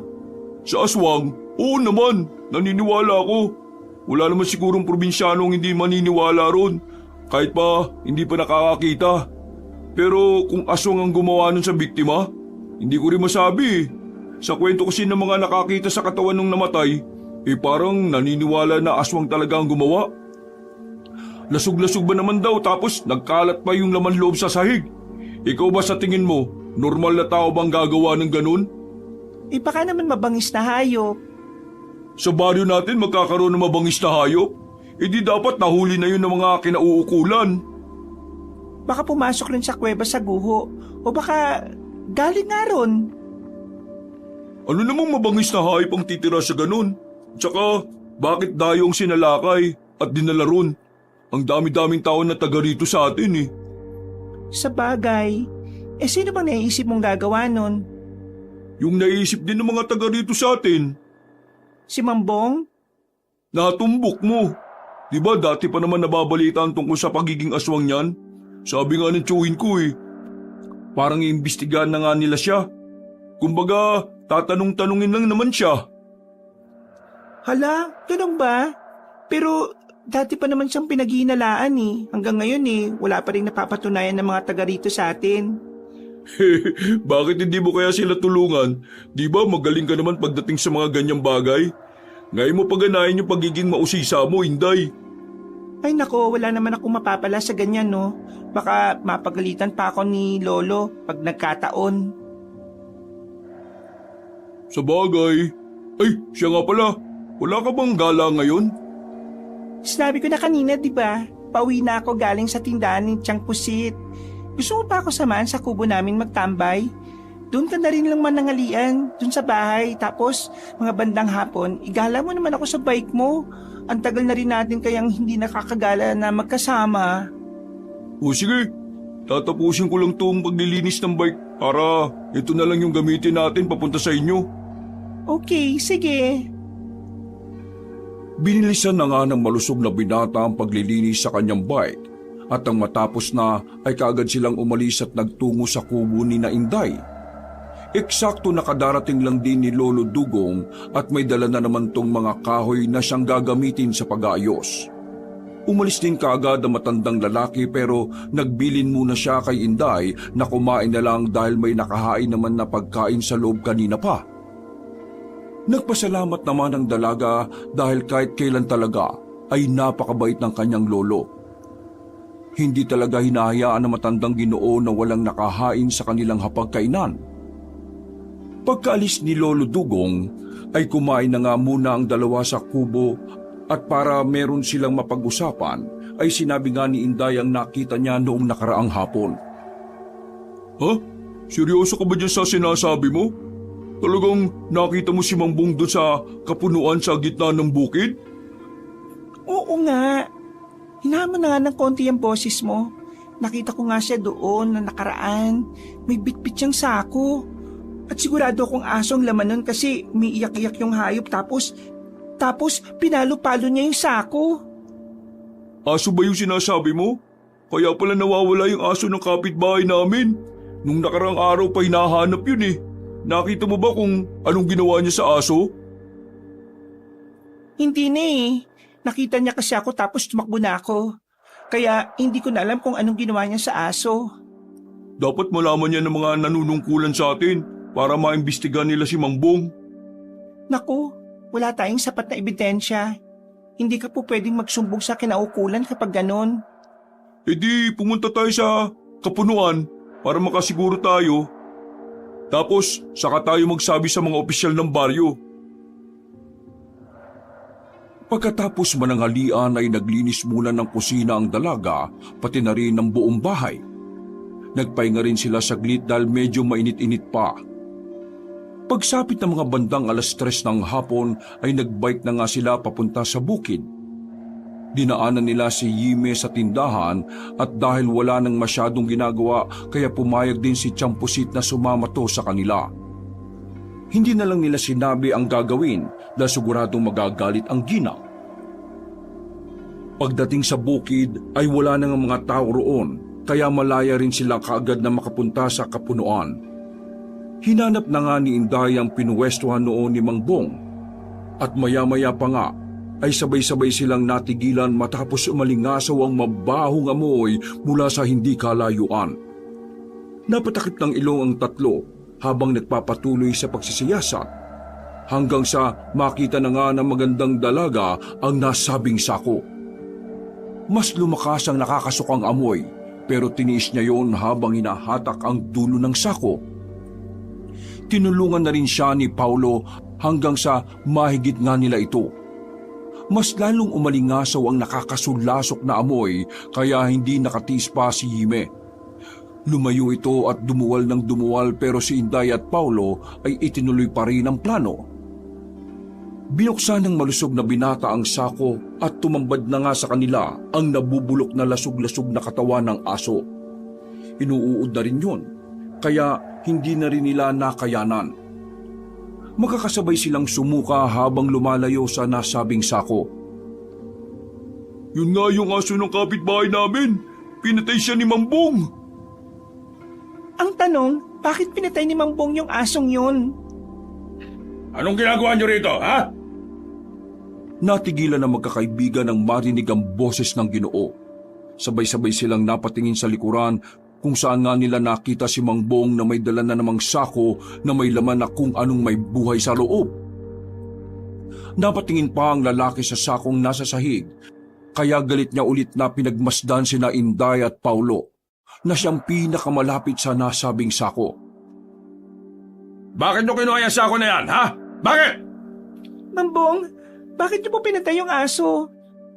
Sa aswang? Oo naman, naniniwala ako. Wala naman sigurong probinsyanong hindi maniniwala ron. Kahit pa hindi pa nakakakita. Pero kung aswang ang gumawa nun sa biktima, hindi ko rin masabi. Sa kwento kasi ng mga nakakita sa katawan ng namatay, parang naniniwala na aswang talaga ang gumawa. Lasog-lasog ba naman daw tapos nagkalat pa yung laman loob sa sahig? Ikaw ba sa tingin mo, normal na tao bang gagawa ng ganun? Baka naman mabangis na hayop. Sa baryo natin magkakaroon ng mabangis na hayop? E di dapat nahuli na yun ng mga kinauukulan. Baka pumasok rin sa kuweba sa guho o baka galing nga ron. Ano namang mabangis na hayop ang titira sa ganun? Tsaka, bakit dayong sinalakay at dinala ron? Ang dami-daming tao na taga rito sa atin eh. Sa bagay, sino bang naiisip mong gagawa nun? Yung naisip din ng mga taga rito sa atin. Si Mambong? Natumbok mo. Diba dati pa naman nababalitaan tungkol sa pagiging aswang niyan? Sabi nga ng tiyuhin ko eh. Parang iimbestigahan na nga nila siya. Kumbaga, tatanong-tanungin lang naman siya. Hala, ganun ba? Pero dati pa naman siyang pinaghihinalaan eh. Hanggang ngayon eh, wala pa rin napapatunayan ng mga taga rito sa atin. Bakit hindi mo kaya sila tulungan? Di ba magaling ka naman pagdating sa mga ganyang bagay? Ngayon mo paganahin yung pagiging mausisa mo, Inday. Ay nako, wala naman akong mapapala sa ganyan no. Baka mapagalitan pa ako ni Lolo pag nagkataon. Sa bagay. Ay, siya nga pala. Wala ka bang gala ngayon? Sinabi ko na kanina, di ba? Pauwi na ako galing sa tindahan ni Tiyang Pusit. Gusto mo pa ako samahan sa kubo namin magtambay? Doon ka na rin lang manangalian, doon sa bahay. Tapos, mga bandang hapon, igala mo naman ako sa bike mo. Ang tagal na rin natin kayang hindi nakakagala na magkasama. O sige, tatapusin ko lang itong paglilinis ng bike para ito na lang yung gamitin natin papunta sa inyo. Okay, sige. Binilisan na nga ng malusog na binata ang paglilinis sa kanyang bike at ang matapos na ay kaagad silang umalis at nagtungo sa kubo ni na Inday. Eksakto nakadarating lang din ni Lolo Dugong at may dala na naman tong mga kahoy na siyang gagamitin sa pag-aayos. Umalis din kaagad ang matandang lalaki pero nagbilin muna siya kay Inday na kumain na lang dahil may nakahain naman na pagkain sa loob kanina pa. Nagpasalamat naman ang dalaga dahil kahit kailan talaga ay napakabait ng kanyang lolo. Hindi talaga hinahayaan ng matandang Ginoo na walang nakahain sa kanilang hapagkainan. Pagkaalis ni Lolo Dugong ay kumain na nga muna ang dalawa sa kubo at para meron silang mapag-usapan ay sinabi nga ni Inday ang nakita niya noong nakaraang hapon. Ha? Seryoso ka ba dyan sa sinasabi mo? Talagang nakita mo si Mangbong doon sa kapunuan sa gitna ng bukid? Oo nga. Hinahamon na nga ng konti ang boses mo. Nakita ko nga siya doon na nakaraan. May bitbit siyang sako. At sigurado akong asong laman nun kasi may iyak-iyak yung hayop tapos pinalo-palo niya yung sako. Aso ba yung sinasabi mo? Kaya pala nawawala yung aso ng kapitbahay namin. Nung nakarang araw pa hinahanap yun eh. Nakita mo ba kung anong ginawa niya sa aso? Hindi na eh. Nakita niya kasi ako tapos tumakbo na ako. Kaya hindi ko na alam kung anong ginawa niya sa aso. Dapat malaman niya ng mga nanunungkulan sa atin para maimbestigahan nila si Mangbong. Naku, wala tayong sapat na ebidensya. Hindi ka po pwedeng magsumbong sa kinaukulan kapag ganon. E di pumunta tayo sa kapunuan para makasiguro tayo. Tapos saka tayo magsabi sa mga opisyal ng baryo. Pagkatapos mananghalian ay naglinis muna ng kusina ang dalaga pati na rin ng buong bahay. Nagpahinga rin sila saglit dahil medyo mainit-init pa. Pagsapit ng mga bandang 3:00 ng hapon ay nagbike na nga sila papunta sa bukid. Dinaanan nila si Yime sa tindahan at dahil wala nang masyadong ginagawa kaya pumayag din si Champusit na sumama to sa kanila. Hindi na lang nila sinabi ang gagawin dahil siguradong magagalit ang ginang. Pagdating sa bukid ay wala nang mga tao roon kaya malaya rin sila kaagad na makapunta sa kapunuan. Hinanap na nga ni Inday ang pinuwestuhan noon ni Mangbong at maya-maya pa nga ay sabay-sabay silang natigilan matapos umalingasaw ang mabahong amoy mula sa hindi kalayuan. Napatakip ng ilong ang tatlo habang nagpapatuloy sa pagsisiyasat hanggang sa makita na nga ng magandang dalaga ang nasabing sako. Mas lumakas ang nakakasukang amoy pero tiniis niya yon habang hinahatak ang dulo ng sako. Tinulungan na rin siya ni Paulo hanggang sa mahigit nga nila ito. Mas lalong umalingasaw ang nakakasunlasok na amoy kaya hindi nakatiis pa si Hime. Lumayo ito at dumuwal ng dumuwal pero si Inday at Paulo ay itinuloy pa rin ang plano. Binuksan ng malusog na binata ang sako at tumambad na nga sa kanila ang nabubulok na lasog-lasog na katawan ng aso. Inuuod na rin yun, kaya hindi na rin nila nakayanan. Magkakasabay silang sumuka habang lumalayo sa nasabing sako. Yun nga yung aso ng kapitbahay namin. Pinatay siya ni Mambong. Ang tanong, bakit pinatay ni Mangbong yung asong yun? Anong ginagawa niyo rito, ha? Natigilan ang magkakaibigan ng marinig ang boses ng Ginoo. Sabay-sabay silang napatingin sa likuran kung saan nga nila nakita si Mangbong na may dala na namang sako na may laman na kung anong may buhay sa loob. Napatingin pa ang lalaki sa sakong nasa sahig, kaya galit niya ulit na pinagmasdan sina Inday at Paulo na siyang pinakamalapit sa nasabing sako. Bakit niyo kinuha yung sako na yan, ha? Bakit? Mangbong, bakit niyo po pinatay yung aso?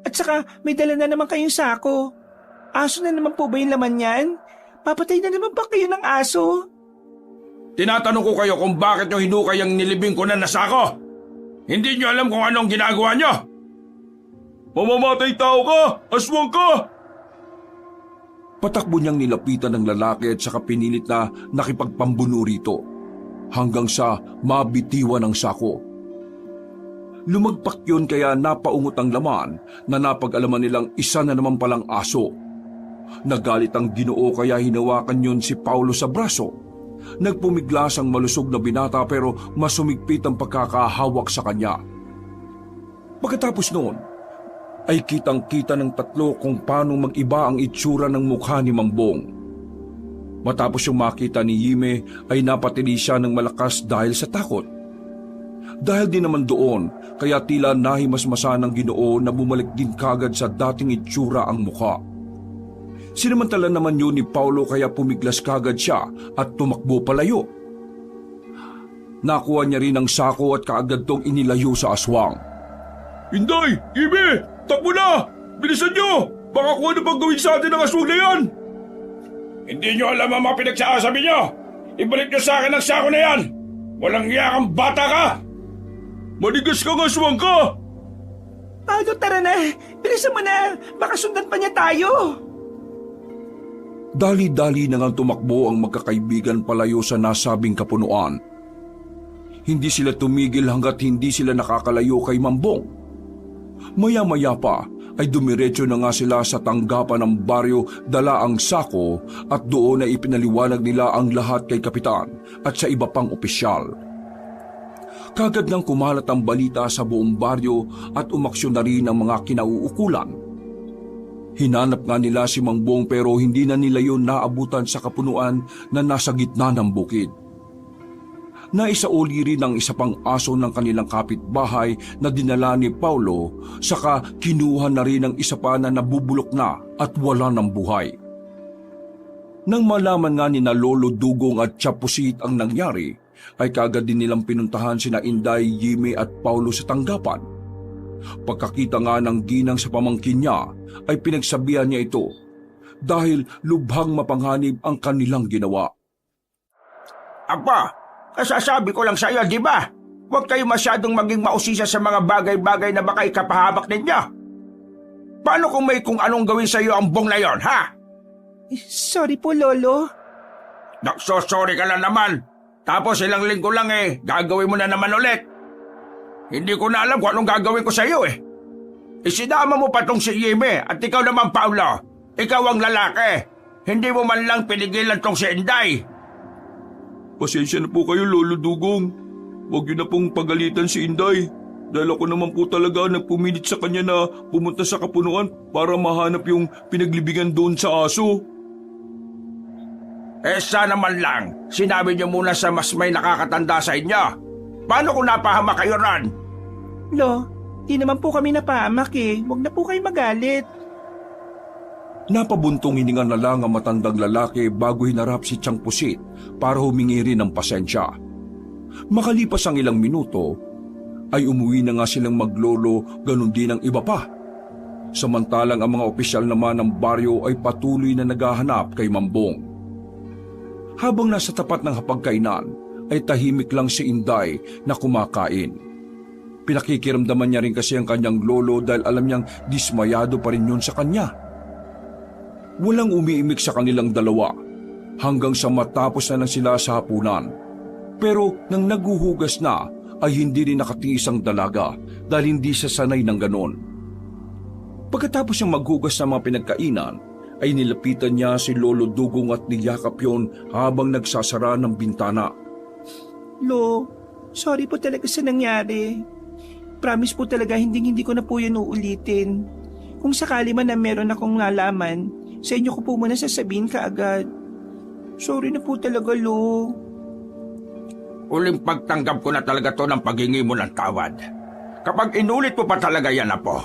At saka may dala na naman kayong sako. Aso na naman po ba yung laman yan? Papatay na naman ba kayo ng aso? Tinatanong ko kayo kung bakit nyo hinukay ang nilibing ko na nasako. Hindi nyo alam kung anong ginagawa nyo. Mamamatay tao ka! Aswang ka! Patakbo niyang nilapitan ng lalaki at saka pinilit na nakipagpambuno rito hanggang sa mabitiwan ng sako. Lumagpak yun kaya napaungot ang laman na napag-alaman nilang isa na naman palang aso. Nagalit ang Ginoo kaya hinawakan yun si Paulo sa braso. Nagpumiglas ang malusog na binata pero masumigpit ang pagkakahawak sa kanya. Pagkatapos noon, ay kitang-kita ng tatlo kung paano mag-iba ang itsura ng mukha ni Mangbong. Matapos yung makita ni Hime ay napatili siya ng malakas dahil sa takot. Dahil din naman doon, kaya tila nahimasmasa ng Ginoo na bumalik din kagad sa dating itsura ang mukha. Sinamantala naman yun ni Paulo kaya pumiglas kagad siya at tumakbo palayo. Nakuha niya rin ang sako at kaagad tong inilayo sa aswang. Inday! Hime! Takbo na! Bilisan nyo! Baka kung ano pang gawin sa atin ng aswang na yan! Hindi nyo alam ang mga pinagsasabi nyo! Ibalik nyo sa akin ang sako na yan! Walang iya kang bata ka! Manigas kang aswang ka! Paulo, tara na! Bilisan mo na! Baka sundan pa niya tayo! Dali-dali na nga tumakbo ang magkakaibigan palayo sa nasabing kapunuan. Hindi sila tumigil hanggat hindi sila nakakalayo kay Mambong. Maya-maya pa ay dumiretso na nga sila sa tanggapan ng baryo dala ang sako at doon ay ipinaliwanag nila ang lahat kay Kapitan at sa iba pang opisyal. Kagad nang kumalat ang balita sa buong baryo at umaksyon na rin ang mga kinauukulan. Hinanap nga nila si Mangbong pero hindi na nila yun naabutan sa kapunuan na nasa gitna ng bukid. Naisauli rin ang isa pang aso ng kanilang kapitbahay na dinala ni Paulo, saka kinuha na rin ang isa pa na nabubulok na at wala ng buhay. Nang malaman nga ni na Lolo Dugong at Chapusit ang nangyari, ay kaagad din nilang pinuntahan sina Inday, Hime at Paulo sa tanggapan. Pagkakita nga ng ginang sa pamangkin niya, ay pinagsabihan niya ito dahil lubhang mapanghanib ang kanilang ginawa. Apa, kasasabi ko lang sa iyo, di ba? Huwag kayo masyadong maging mausisa sa mga bagay-bagay na baka ikapahamak ninyo. Paano kung may kung anong gawin sa iyo ang bong na yon, ha? Sorry po, Lolo. Sorry ka lang naman. Tapos ilang linggo lang gagawin mo na naman ulit. Hindi ko na alam kung anong gagawin ko sa iyo Isinama mo pa tong si Hime at ikaw naman, Paulo. Ikaw ang lalaki. Hindi mo man lang pinigilan tong si Inday. Pasensya na po kayo, Lolo Dugong. Huwag yun na pong pagalitan si Inday. Dahil ako naman po talaga nagpumilit sa kanya na pumunta sa kapunuan para mahanap yung pinaglibingan doon sa aso. Sana man lang, sinabi niyo muna sa mas may nakakatanda sa inyo. Paano kung napahamak kayo ron? Lo, di naman po kami napahamak Huwag na po kayo magalit. Napabuntong hininga na lang ang matandang lalaki bago hinarap si Chang Pusit para humingi rin ng pasensya. Makalipas ang ilang minuto, ay umuwi na nga silang maglolo, ganun din ang iba pa. Samantalang ang mga opisyal naman ng baryo ay patuloy na naghahanap kay Mambong. Habang nasa tapat ng hapagkainan, ay tahimik lang si Inday na kumakain. Pinakikiramdaman niya rin kasi ang kanyang lolo dahil alam niyang dismayado pa rin yun sa kanya. Walang umiimik sa kanilang dalawa hanggang sa matapos na lang sila sa hapunan. Pero nang naguhugas na ay hindi rin nakatiis ang dalaga dahil hindi siya sanay ng ganon. Pagkatapos niyang maghugas ng mga pinagkainan ay nilapitan niya si Lolo Dugong at niyakap yon habang nagsasara ng bintana. Lo, sorry po talaga sa nangyari. Promise po talaga hindi ko na po yun uulitin. Kung sakali man na meron akong nalaman, sa inyo ko po muna sasabihin kaagad. Sorry na po talaga, Lo. Uling pagtanggap ko na talaga to ng paghingi mo ng tawad. Kapag inulit mo pa talaga yan, Apo,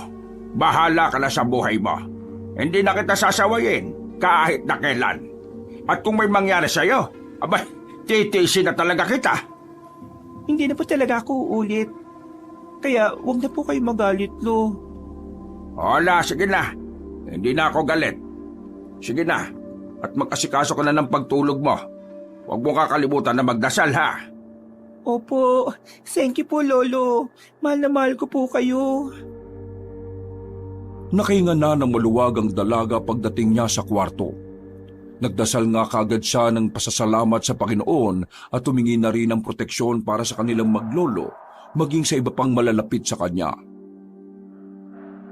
bahala ka na sa buhay mo. Hindi na kita sasawayin kahit na kailan. At kung may mangyari sa'yo, abay, titiisin na talaga kita. Hindi na po talaga ako uulit. Kaya huwag na po kayo magalit, Lo. Hola, sige na. Hindi na ako galit. Sige na, at mag-asikaso ka na ng pagtulog mo. Huwag mo kakalimutan na magdasal, ha? Opo, thank you po, Lolo. Mahal na mahal ko po kayo. Nakahinga na ng maluwag ang dalaga pagdating niya sa kwarto. Nagdasal nga kagad siya ng pasasalamat sa Panginoon at humingi na rin ng proteksyon para sa kanilang maglolo, maging sa iba pang malalapit sa kanya.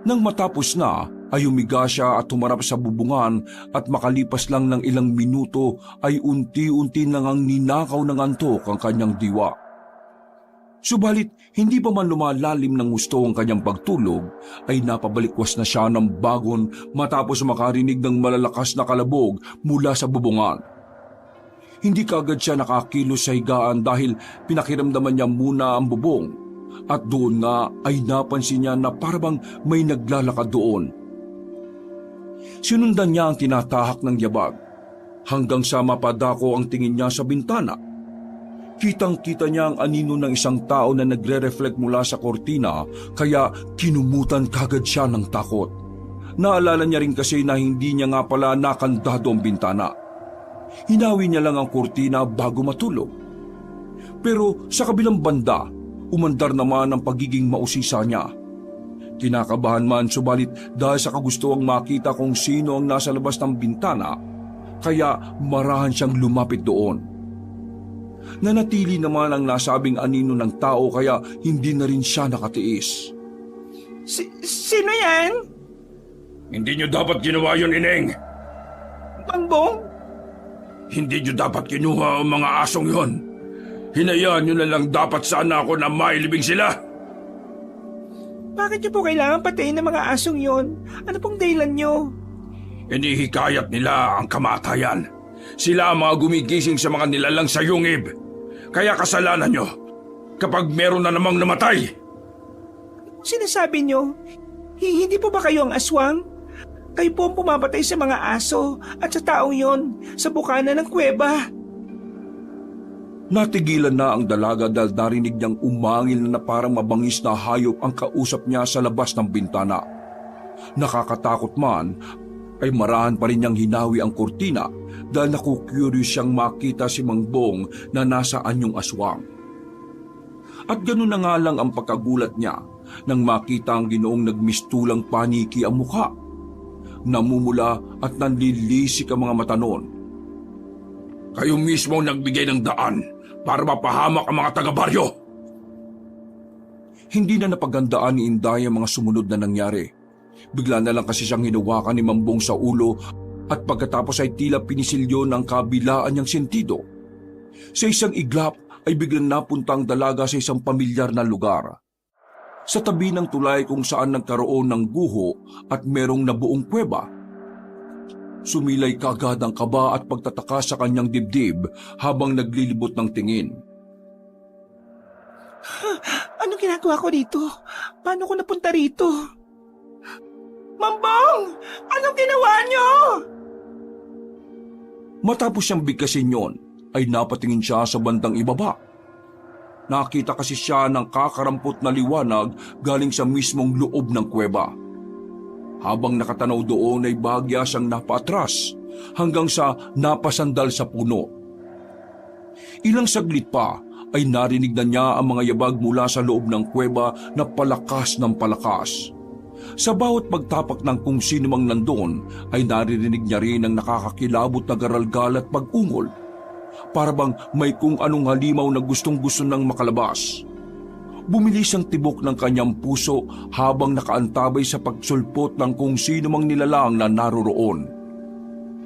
Nang matapos na, ay humiga siya at humarap sa bubungan at makalipas lang ng ilang minuto ay unti-unti nang ang ninakaw ng antok ang kanyang diwa. Subalit, hindi pa man lumalalim ng gusto ang kanyang pagtulog, ay napabalikwas na siya ng bagon matapos makarinig ng malalakas na kalabog mula sa bubungan. Hindi kaagad siya nakakilos sa higaan dahil pinakiramdaman niya muna ang bubong at doon nga ay napansin niya na parang may naglalakad doon. Sinundan niya ang tinatahak ng yabag hanggang sa mapadako ang tingin niya sa bintana. Kitang-kita niya ang anino ng isang tao na nagre-reflect mula sa kortina kaya kinumutan kagad siya ng takot. Naalala niya rin kasi na hindi niya nga pala nakandado ang bintana. Hinawi niya lang ang kortina bago matulog. Pero sa kabilang banda, umandar naman ang pagiging mausisa niya. Kinakabahan man subalit dahil sa kagustuhang makita kung sino ang nasa labas ng bintana, kaya marahan siyang lumapit doon. Nanatili naman ang nasabing anino ng tao kaya hindi na rin siya nakatiis. Sino yan? Hindi niyo dapat ginawa yun, Ineng. Mangbong? Hindi niyo dapat kinuha ang mga asong yon. Hinayaan niyo na lang dapat sana ako na mailibing sila. Bakit niyo po kailangan patayin ng mga asong yon? Ano pong dahilan niyo? Inihikayat nila ang kamatayan. Sila ang mga gumigising sa mga nilalang sa yungib. Kaya kasalanan niyo kapag meron na namang namatay. Sinasabi niyo, hindi po ba kayo ang aswang? Kayo po ang pumapatay sa mga aso at sa taong yon sa bukana ng kuweba. Natigilan na ang dalaga dahil narinig niyang umangil na parang mabangis na hayop ang kausap niya sa labas ng bintana. Nakakatakot man, ay marahan pa rin niyang hinawi ang kortina dahil nakukuryos siyang makita si Mangbong na nasa anyong aswang. At ganun na nga lang ang pagkagulat niya nang makita ang Ginoong nagmistulang paniki ang mukha. Namumula at nanlilisik ang mga mata noon. Kayo mismo ang nagbigay ng daan para mapahamak ang mga taga-baryo. Hindi na napagandaan ni Inday ang mga sumunod na nangyari. Bigla na lang kasi siyang hinawakan ni Mambong sa ulo at pagkatapos ay tila pinisilyo ng kabilaan niyang sentido. Sa isang iglap ay biglang napunta ang dalaga sa isang pamilyar na lugar. Sa tabi ng tulay kung saan nagkaroon ng guho at merong nabuong kuweba. Sumilay kagad ang kaba at pagtataka sa kanyang dibdib habang naglilibot ng tingin. Anong ginagawa ko dito? Paano ko napunta rito? Mambong! Anong ginawa niyo? Matapos siyang bigkasin yon, ay napatingin siya sa bandang ibaba. nakita kasi siya ng kakarampot na liwanag galing sa mismong loob ng kuweba. Habang nakatanaw doon ay bahagya siyang napaatras hanggang sa napasandal sa puno. Ilang saglit pa ay narinig na niya ang mga yabag mula sa loob ng kuweba na palakas ng palakas. Sa bawat pagtapak ng kung sino mang nandun ay naririnig niya rin ang nakakakilabot na garalgal at pag-ungol. Para bang may kung anong halimaw na gustong-gusto nang makalabas. Bumilis ang tibok ng kanyang puso habang nakaantabay sa pagsulpot ng kung sino mang nilalang na naroroon.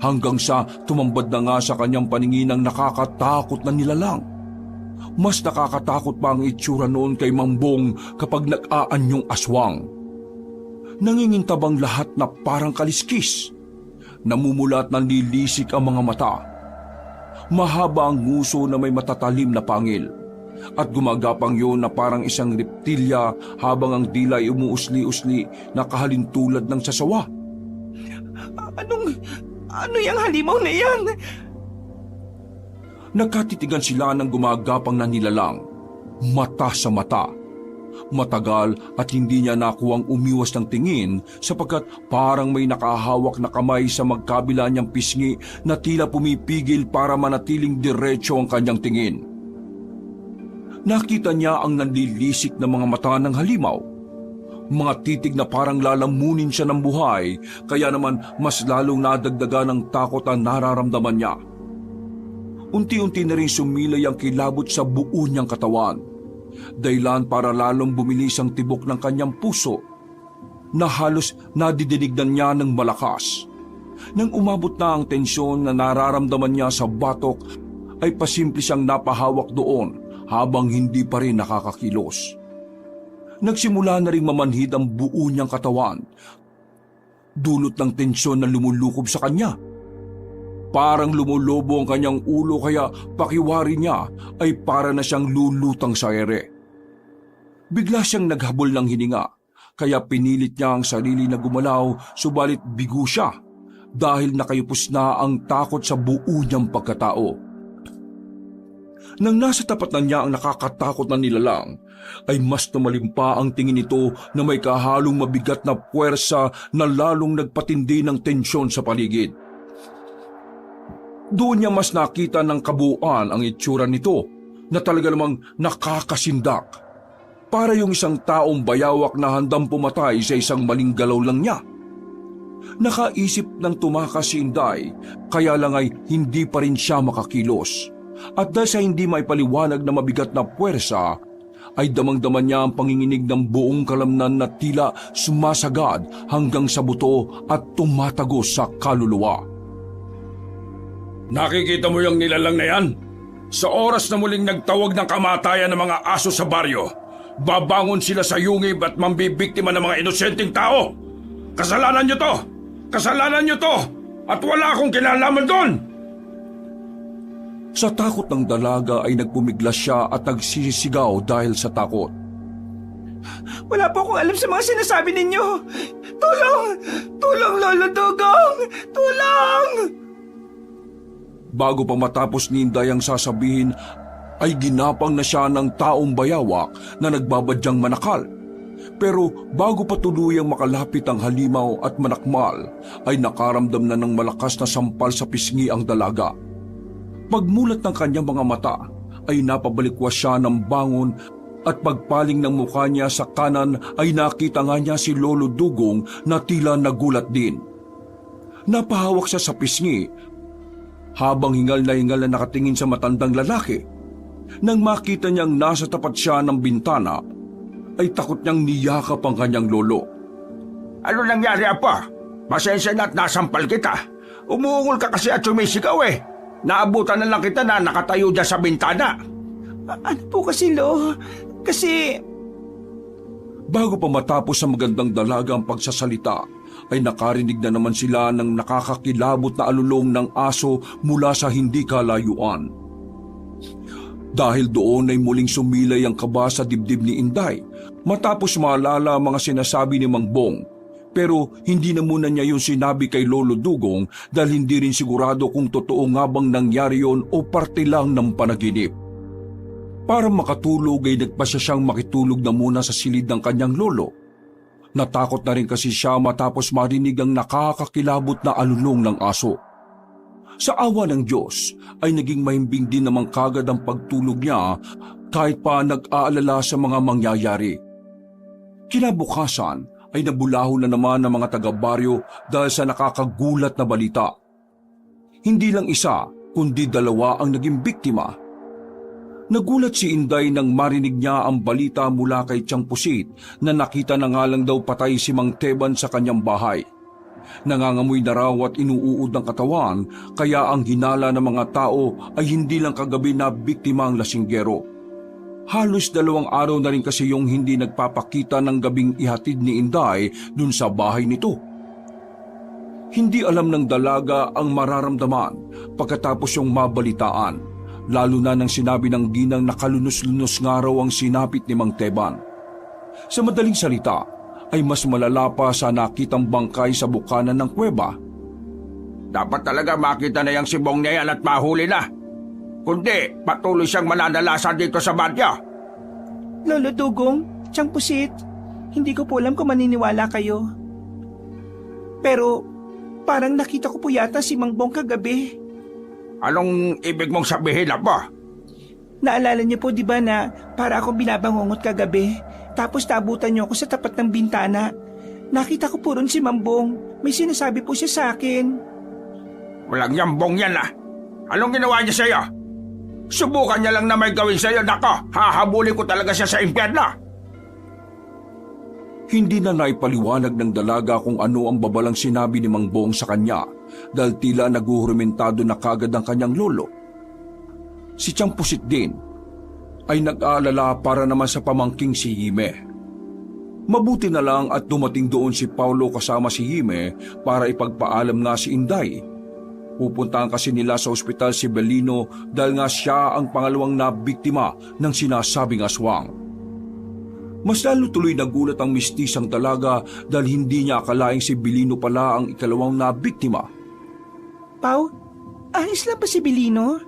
Hanggang sa tumambad na nga sa kanyang paningin ang nakakatakot na nilalang. Mas nakakatakot pa ang itsura noon kay Mangbong kapag nag-aanyong aswang. Nangingintabang lahat na parang kaliskis. Namumula at nanlilisik ang mga mata. Mahaba ang nguso na may matatalim na pangil. At gumagapang yun na parang isang reptilya habang ang dila ay umuusli-usli na kahalintulad ng sasawa. Ano yung halimaw na yan? Nagkatitigan sila ng gumagapang na nilalang, mata sa mata. Matagal at hindi niya nakuwang umiwas ng tingin sapagkat parang may nakahawak na kamay sa magkabila niyang pisngi na tila pumipigil para manatiling diretso ang kanyang tingin. Nakita niya ang nanlilisik na mga mata ng halimaw. Mga titig na parang lalamunin siya ng buhay, kaya naman mas lalong nadagdagan ng takot ang nararamdaman niya. Unti-unti na rin sumilay ang kilabot sa buo niyang katawan. Dahilan para lalong bumilis ang tibok ng kanyang puso, na halos nadidinig niya ng malakas. Nang umabot na ang tensyon na nararamdaman niya sa batok, ay pasimple siyang napahawak doon habang hindi pa rin nakakakilos. Nagsimula na rin mamanhid ang buo niyang katawan, dulot ng tensyon na lumulukob sa kanya. Parang lumulobo ang kanyang ulo kaya pakiwari niya ay para na siyang lulutang sa ere. Bigla siyang naghabol ng hininga, kaya pinilit niya ang sarili na gumalaw, subalit bigo siya dahil nakayupos na ang takot sa buo niyang pagkatao. Nang nasa tapat na niya ang nakakatakot na nilalang, ay mas tumalim pa ang tingin nito na may kahalong mabigat na puwersa na lalong nagpatindi ng tensyon sa paligid. Doon niya mas nakita ng kabuuan ang itsura nito na talaga namang nakakasindak. Para yung isang taong bayawak na handang pumatay sa isang maling galaw lang niya. Nakaisip ng tumakas si Inday, kaya lang ay hindi pa rin siya makakilos. At dahil sa hindi may paliwanag na mabigat na puwersa, ay damang-daman niya ang panginginig ng buong kalamnan na tila sumasagad hanggang sa buto at tumatagos sa kaluluwa. Nakikita mo yung nilalang na yan? Sa oras na muling nagtawag ng kamatayan ng mga aso sa baryo, babangon sila sa yungib at mambibiktima ng mga inosenteng tao. Kasalanan niyo to! Kasalanan niyo to! At wala akong kinalaman doon! Sa takot ng dalaga ay nagpumiglas siya at nagsisigaw dahil sa takot. Wala po akong alam sa mga sinasabi ninyo. Tulong! Tulong, Lolo Dugong! Tulong! Bago pa matapos ni Inday ang sasabihin, ay ginapang na siya ng taong bayawak na nagbabadyang manakal. Pero bago pa tuluyang makalapit ang halimaw at manakmal, ay nakaramdam na ng malakas na sampal sa pisngi ang dalaga. Pagmulat ng kanyang mga mata, ay napabalikwas siya ng bangon at pagpaling ng mukha niya sa kanan ay nakita nga niya si Lolo Dugong na tila nagulat din. Napahawak siya sa pisngi habang hingal na nakatingin sa matandang lalaki. Nang makita niyang nasa tapat siya ng bintana, ay takot niyang niyakap ang kanyang lolo. Ano nangyari, Apa? Pasensya na at nasampal kita. Umuungol ka kasi at sumisigaw eh. Naabutan na lang kita na nakatayo dyan sa bintana. Ano po kasi, Lo? Kasi... Bago pa matapos sa magandang dalaga ang pagsasalita, ay nakarinig na naman sila ng nakakakilabot na alulong ng aso mula sa hindi kalayuan. Dahil doon ay muling sumilay ang kaba sa dibdib ni Inday, matapos maalala mga sinasabi ni Mangbong. Pero hindi na muna niya yung sinabi kay Lolo Dugong dahil hindi rin sigurado kung totoo nga bang nangyari yon o parte lang ng panaginip. Para makatulog ay nagpasya siyang makitulog na muna sa silid ng kanyang lolo. Natakot na rin kasi siya matapos marinig ang nakakakilabot na alulong ng aso. Sa awa ng Diyos ay naging mahimbing din naman kagad ang pagtulog niya kahit pa nag-aalala sa mga mangyayari. Kinabukasan ay nabulaho na naman ng mga taga-baryo dahil sa nakakagulat na balita. Hindi lang isa, kundi dalawa ang naging biktima. Nagulat si Inday nang marinig niya ang balita mula kay Tiyang Pusit na nakita na nga lang daw patay si Mang Teban sa kanyang bahay. Nangangamoy na raw at inuuod ng katawan, kaya ang hinala ng mga tao ay hindi lang kagabi na biktima ang lasinggero. Halos 2 araw na rin kasi yung hindi nagpapakita ng gabing ihatid ni Inday dun sa bahay nito. Hindi alam ng dalaga ang mararamdaman pagkatapos yung mabalitaan, lalo na nang sinabi ng ginang na kalunos-lunos nga raw ang sinapit ni Mang Teban. Sa madaling salita, ay mas malala pa sa nakitang bangkay sa bukana ng kuweba. Dapat talaga makita na yung sibong na yan at mahuli na. Kundi patuloy siyang mananalasa dito sa baryo. Lolo Dugong, Tiyang Pusit, hindi ko po alam kung maniniwala kayo. Pero parang nakita ko po yata si Mang Bong kagabi. Anong ibig mong sabihin, Apo? Naalala niyo po di ba na para akong binabangungot kagabi, tapos tabutan niyo ako sa tapat ng bintana. Nakita ko po ron si Mang Bong. May sinasabi po siya sa akin. Walang yambong yan ah. Anong ginawa niya sa'yo? Subukan niya lang na may gawin sa'yo, nako, hahabulin ko talaga siya sa impyerno. Hindi na naipaliwanag ng dalaga kung ano ang babalang sinabi ni Mang Bong sa kanya dahil tila naguhurimentado na kagad ang kanyang lolo. Si Tiyang Pusit din ay nag-aalala para naman sa pamangking si Hime. Mabuti na lang at dumating doon si Paulo kasama si Hime para ipagpaalam nga si Inday. Pupuntahan kasi nila sa ospital si Belino dahil nga siya ang pangalawang nabiktima ng sinasabing aswang. Mas lalo tuloy nagulat ang mistisang dalaga dahil hindi niya akalaing si Belino pala ang ikalawang nabiktima. Pau, ayos lang ba si Belino?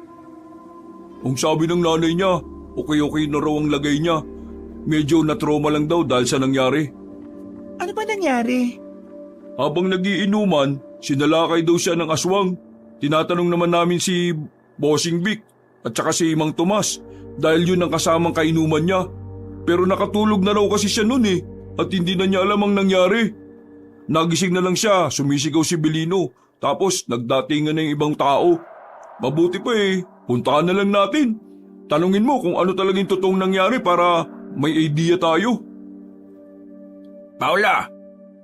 Ang sabi ng nanay niya, okay na raw ang lagay niya. Medyo na-trauma lang daw dahil sa nangyari. Ano ba nangyari? Habang nagiinuman, sinalakay daw siya ng aswang. Tinatanong naman namin si Bossing Vic at saka si Mang Tomas dahil yun ang kasamang kainuman niya. Pero nakatulog na raw kasi siya noon at hindi na niya alam ang nangyari. Nagising na lang siya, sumisigaw si Belino, tapos nagdatingan na yung ibang tao. Mabuti pa puntahan na lang natin. Tanungin mo kung ano talagang totoong nangyari para may idea tayo. Paula,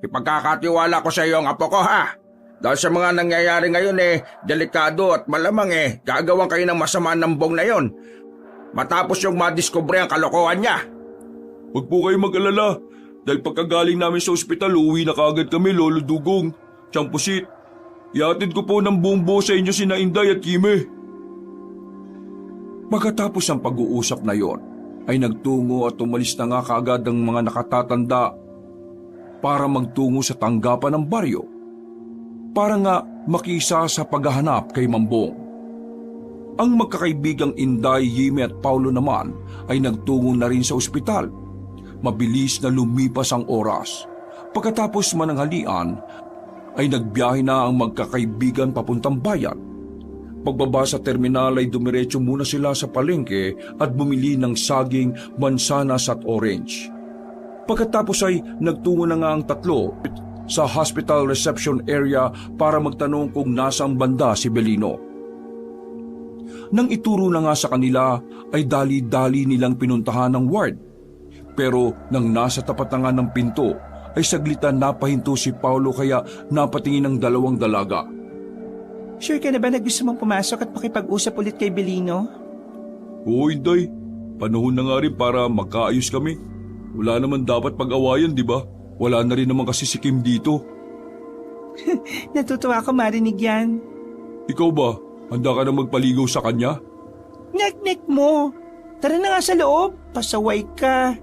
ipagkakatiwala ko sa iyo ang apo ko ha. Dahil sa mga nangyayari ngayon delikado at malamang gagawan kayo ng masama ng bong na yon. Matapos yung madiskubre ang kalokohan niya. Huwag po kayo mag-alala. Dahil pagkagaling namin sa ospital, uwi na kagad kami, Lolo Dugong, Tiyang Pusit. Ihatid ko po ng buong buo sa inyo sina Inday at Hime. Pagkatapos ang pag-uusap na yon, ay nagtungo at umalis na nga kagad ang mga nakatatanda para magtungo sa tanggapan ng baryo. Para nga makisa sa paghahanap kay Mambong. Ang magkakaibigang Inday, Hime at Paulo naman ay nagtungo na rin sa ospital. Mabilis na lumipas ang oras. Pagkatapos mananghalian, ay nagbiyahe na ang magkakaibigan papuntang bayan. Pagbaba sa terminal ay dumiretso muna sila sa palengke at bumili ng saging, mansanas at orange. Pagkatapos ay nagtungo na nga ang tatlo sa hospital reception area para magtanong kung nasang banda si Belino. Nang ituro na nga sa kanila ay dali-dali nilang pinuntahan ng ward. Pero nang nasa tapat na nga ng pinto ay saglitan napahinto si Paulo kaya napatingin ng dalawang dalaga. Sure ka na ba na gusto mong pumasok at pakipag-usap ulit kay Belino? Oo, Inday. Panahon na nga rin para magkaayos kami. Wala naman dapat pag-awayan, di ba? Wala na rin naman kasi si Kim dito. Natutuwa ako marinig yan. Ikaw ba? Handa ka na magpaligaw sa kanya? Nek-nek mo. Tara na nga sa loob. Pasaway ka.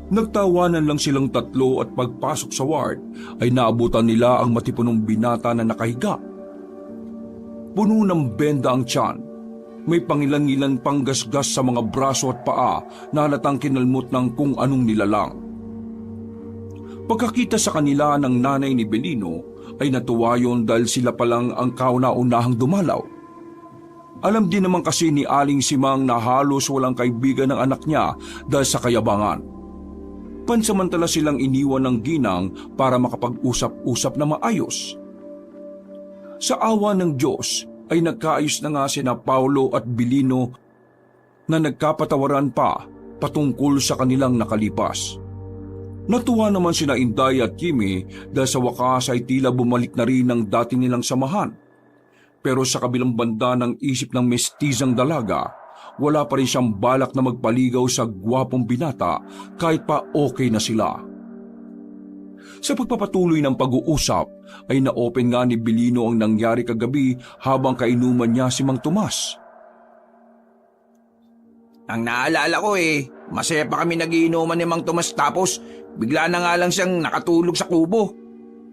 Nagtawanan lang silang tatlo at pagpasok sa ward ay naabutan nila ang matipunong binata na nakahiga. Puno ng benda ang tiyan. May pangilan-ilan pang gasgas sa mga braso at paa na halatang kinalmot ng kung anong nilalang. Pagkakita sa kanila ng nanay ni Belino ay natuwa yon dahil sila palang ang kauna-unahang dumalaw. Alam din naman kasi ni Aling Simang na halos walang kaibigan ng anak niya dahil sa kayabangan. Pansamantala silang iniwan ng ginang para makapag-usap-usap na maayos. Sa awa ng Diyos ay nagkaayos na nga sina Paulo at Belino na nagkapatawaran pa patungkol sa kanilang nakalipas. Natuwa naman sina Inday at Kimi dahil sa wakas ay tila bumalik na rin ang dati nilang samahan. Pero sa kabilang banda ng isip ng mestizang dalaga, wala pa rin siyang balak na magpaligaw sa gwapong binata kahit pa okay na sila. Sa pagpapatuloy ng pag-uusap ay na-open nga ni Belino ang nangyari kagabi habang kainuman niya si Mang Tomas. Ang naalala ko masaya pa kami nagiinuman ni Mang Tomas tapos bigla na nga lang siyang nakatulog sa kubo.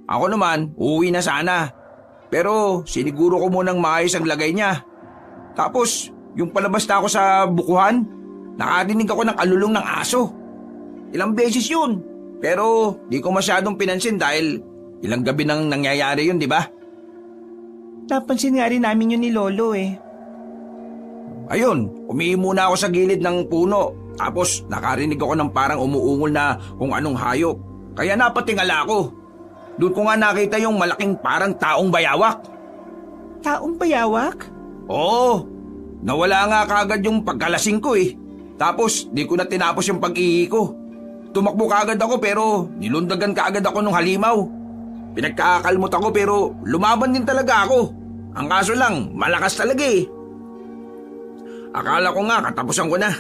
Ako naman, uuwi na sana. Pero siniguro ko munang maayos ang lagay niya. Tapos, yung palabas na ako sa bukuhan, nakarinig ako ng alulong ng aso. Ilang beses yun. Pero di ko masyadong pinansin dahil ilang gabi nang nangyayari yun, di ba? Napansin nga rin namin yun ni Lolo Ayun, umihi muna ako sa gilid ng puno. Tapos nakarinig ako ng parang umuungol na kung anong hayop. Kaya napatingala ako. Doon ko nga nakita yung malaking parang taong bayawak. Taong bayawak? Oo, nawala nga kaagad yung pagkalasing ko Tapos di ko na tinapos yung pag-ihi ko. Tumakbo kaagad ako pero nilundagan kaagad ako ng halimaw. Pinagkakakalmot ako pero lumaban din talaga ako. Ang kaso lang, malakas talaga Akala ko nga katapusan ko na.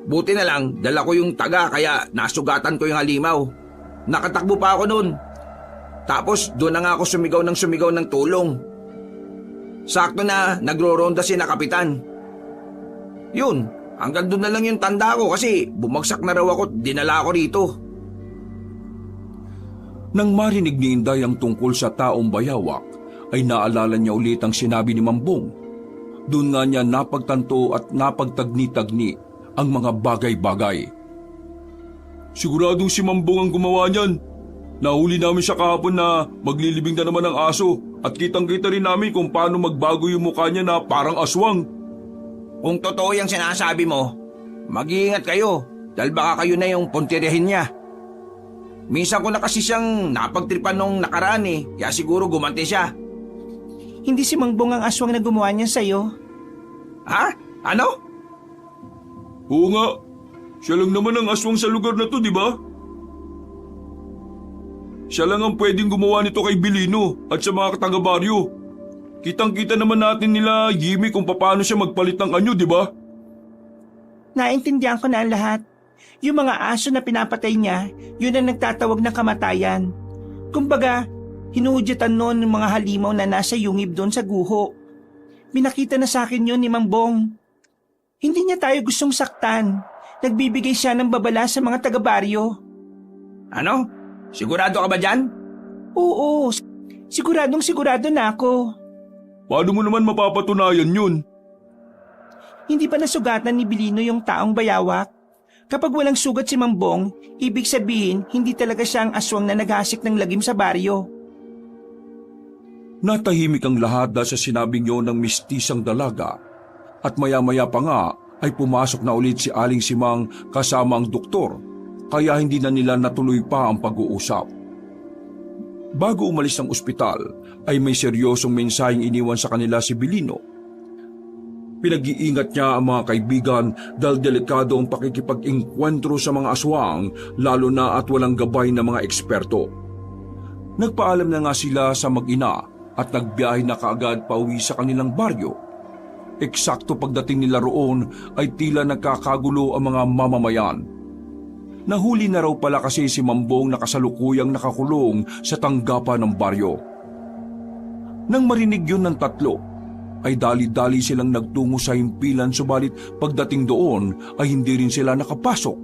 Buti na lang, dala ko yung taga kaya nasugatan ko yung halimaw. Nakatakbo pa ako noon. Tapos doon na nga ako sumigaw ng tulong. Sakto na nagro-ronda si na kapitan. Yun, hanggang doon na lang yung tanda ko kasi bumagsak na raw ako at dinala ako rito. Nang marinig ni Inday ang tungkol sa taong bayawak, ay naalala niya ulit ang sinabi ni Mambong. Doon nga niya napagtanto at napagtagni-tagni ang mga bagay-bagay. Siguradong si Mambong ang gumawa niyan. Nahuli namin siya kahapon na maglilibing na naman ng aso at kitang-kita rin namin kung paano magbago yung mukha niya na parang aswang. Kung totoo yung sinasabi mo, mag-iingat kayo dahil baka kayo na yung puntiryahin niya. Minsan ko na kasi siyang napagtripan nung nakaraan kaya siguro gumanti siya. Hindi si Mangbong ang aswang na gumawa niya sa'yo. Ha? Ano? Oo nga, siya lang naman ang aswang sa lugar na to, di ba? Siya lang ang pwedeng gumawa nito kay Belino at sa mga taga-baryo. Kitang-kita naman natin nila Jimmy kung paano siya magpalit ng anyo, di ba? Naintindihan ko na ang lahat. Yung mga aso na pinapatay niya, yun ang nagtatawag ng kamatayan. Kumbaga, hinuhudyatan noon ng mga halimaw na nasa yungib doon sa guho. Minakita na sa akin yun ni Mangbong. Hindi niya tayo gustong saktan. Nagbibigay siya ng babala sa mga taga-baryo. Ano? Sigurado ka ba dyan? Oo, sigurado na ako. Paano mo naman mapapatunayan yun? Hindi pa nasugatan ni Belino yung taong bayawak. Kapag walang sugat si Mangbong, ibig sabihin hindi talaga siya ang aswang na naghasik ng lagim sa baryo. Natahimik ang lahat dahil sa sinabing yun ng mistisang dalaga at maya-maya pa nga ay pumasok na ulit si Aling Simang kasama ang doktor kaya hindi na nila natuloy pa ang pag-uusap. Bago umalis ng ospital ay may seryosong mensaheng iniwan sa kanila si Belino. Pinag-iingat niya ang mga kaibigan dahil delikado ang pakikipag-engkwentro sa mga aswang lalo na at walang gabay ng mga eksperto. Nagpaalam na nga sila sa mag-ina at nagbiyahe na kaagad pauwi sa kanilang baryo. Eksakto pagdating nila roon ay tila nagkakagulo ang mga mamamayan. Nahuli na raw pala kasi si Mambong na kasalukuyang nakakulong sa tanggapan ng baryo. Nang marinig yun ng tatlo, ay dali-dali silang nagtungo sa himpilan subalit pagdating doon ay hindi rin sila nakapasok.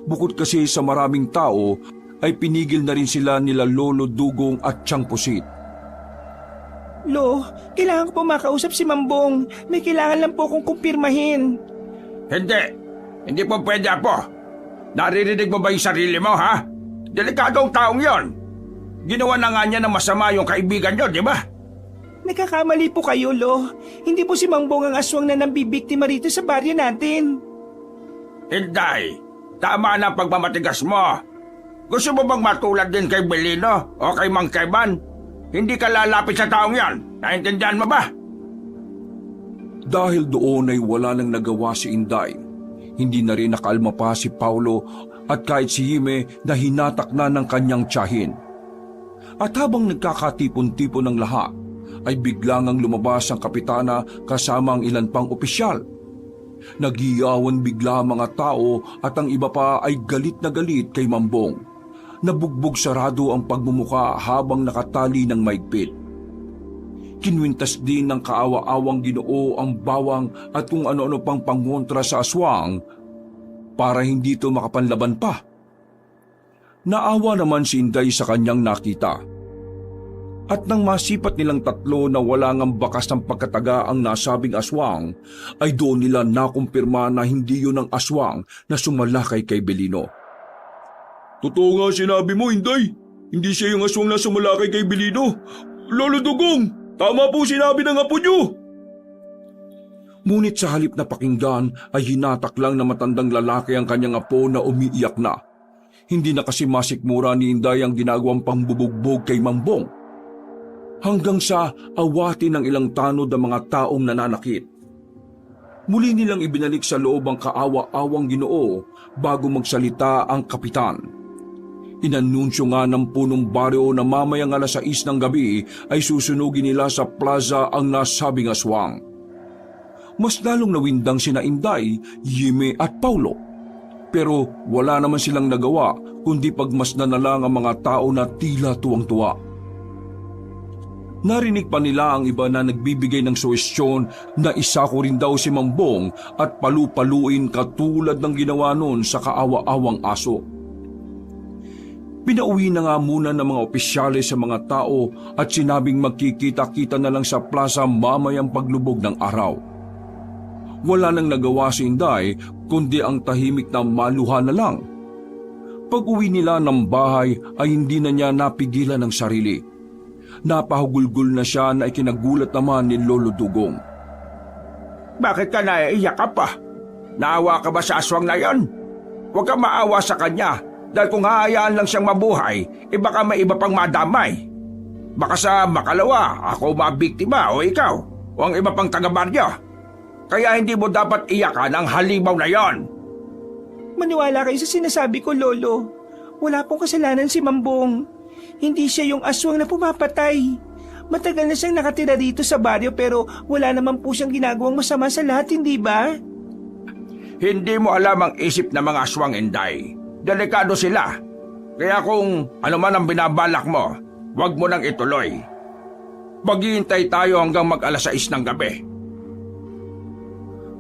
Bukod kasi sa maraming tao ay pinigil na rin sila nila Lolo Dugong at Tiyang Pusit. Lo, kailangan ko po makausap si Mambong. May kailangan lang po akong kumpirmahin. Hindi po pwede, Apo. Naririnig mo ba yung sarili mo, ha? Delikadong taong yon. Ginawa na nga niya ng masama yung kaibigan niyo, di ba? Nagkakamali po kayo, Lo. Hindi po si Mambong ang aswang na nambibiktima rito sa baryo natin. Inday, tama na ang pagmamatigas mo. Gusto mo bang matulad din kay Belino o kay Mang Keban? Hindi ka lalapit sa taong yan. Naintindihan mo ba? Dahil doon ay wala nang nagawa si Inday. Hindi na rin nakalma pa si Paulo at kahit si Hime na hinatak na ng kanyang tiyahin. At habang nagkakatipon-tipon ng lahat, ay biglang ang lumabas ang kapitana kasama ang ilan pang opisyal. Nagiyawan bigla ang mga tao at ang iba pa ay galit na galit kay Mambong. Nabugbog sarado ang pagmumuka habang nakatali ng maigpit. Kinwintas din ng kaawa-awang Ginoo ang bawang at kung ano-ano pang pangontra sa aswang para hindi ito makapanlaban pa. Naawa naman si Inday sa kanyang nakita. At nang masipat nilang tatlo na wala ngang bakas ng pagkataga ang nasabing aswang, ay doon nila nakumpirma na hindi yun ang aswang na sumalakay kay Belino. Totoo nga sinabi mo, Inday. Hindi siya yung aswang na sumalakay kay Belino. Lolo Dugong, tama po sinabi ng apo niyo. Ngunit sa halip na pakinggan ay hinatak lang na matandang lalaki ang kanyang apo na umiiyak na. Hindi na kasi masikmura ni Inday ang ginagawang pambubugbog kay Mambong. Hanggang sa awatin ng ilang tanod ang mga taong nananakit. Muli nilang ibinalik sa loob ang kaawa-awang Ginoo bago magsalita ang kapitan. Inanunsyo nga ng punong baryo na mamayang 6:00 ng gabi ay susunugin nila sa plaza ang nasabing aswang. Mas lalong nawindang sina Inday, Yime at Paulo. Pero wala naman silang nagawa kundi pagmasdan na lang ang mga tao na tila tuwang-tuwa. Narinig pa nila ang iba na nagbibigay ng suwestyon na isa ko rin daw si Mambong at palu-paluin katulad ng ginawa noon sa kaawa-awang aso. Pinauwi na nga muna ng mga opisyales sa mga tao at sinabing magkikita-kita na lang sa plaza mamayang paglubog ng araw. Wala nang nagawa si Inday kundi ang tahimik na maluha na lang. Pag-uwi nila ng bahay ay hindi na niya napigilan ang sarili. Napahugulgol na siya na ikinagulat naman ni Lolo Dugong. Bakit ka naiiyak ka pa? Naawa ka ba sa aswang na yon? Huwag kang maawa sa kanya dahil kung hahayaan lang siyang mabuhay, baka may iba pang madamay. Baka sa makalawa, ako mabiktima o ikaw o ang iba pang taga-baryo. Kaya hindi mo dapat iyakan ang halimaw na yon. Maniwala kayo sa sinasabi ko, Lolo. Wala pong kasalanan si Mambong. Hindi siya yung aswang na pumapatay. Matagal na siyang nakatira dito sa baryo pero wala naman po siyang ginagawang masama sa lahat, hindi ba? Hindi mo alam ang isip ng mga aswang, Inday. Delikado sila. Kaya kung ano man ang binabalak mo, huwag mo nang ituloy. Maghihintay tayo hanggang mag-6:00 ng gabi.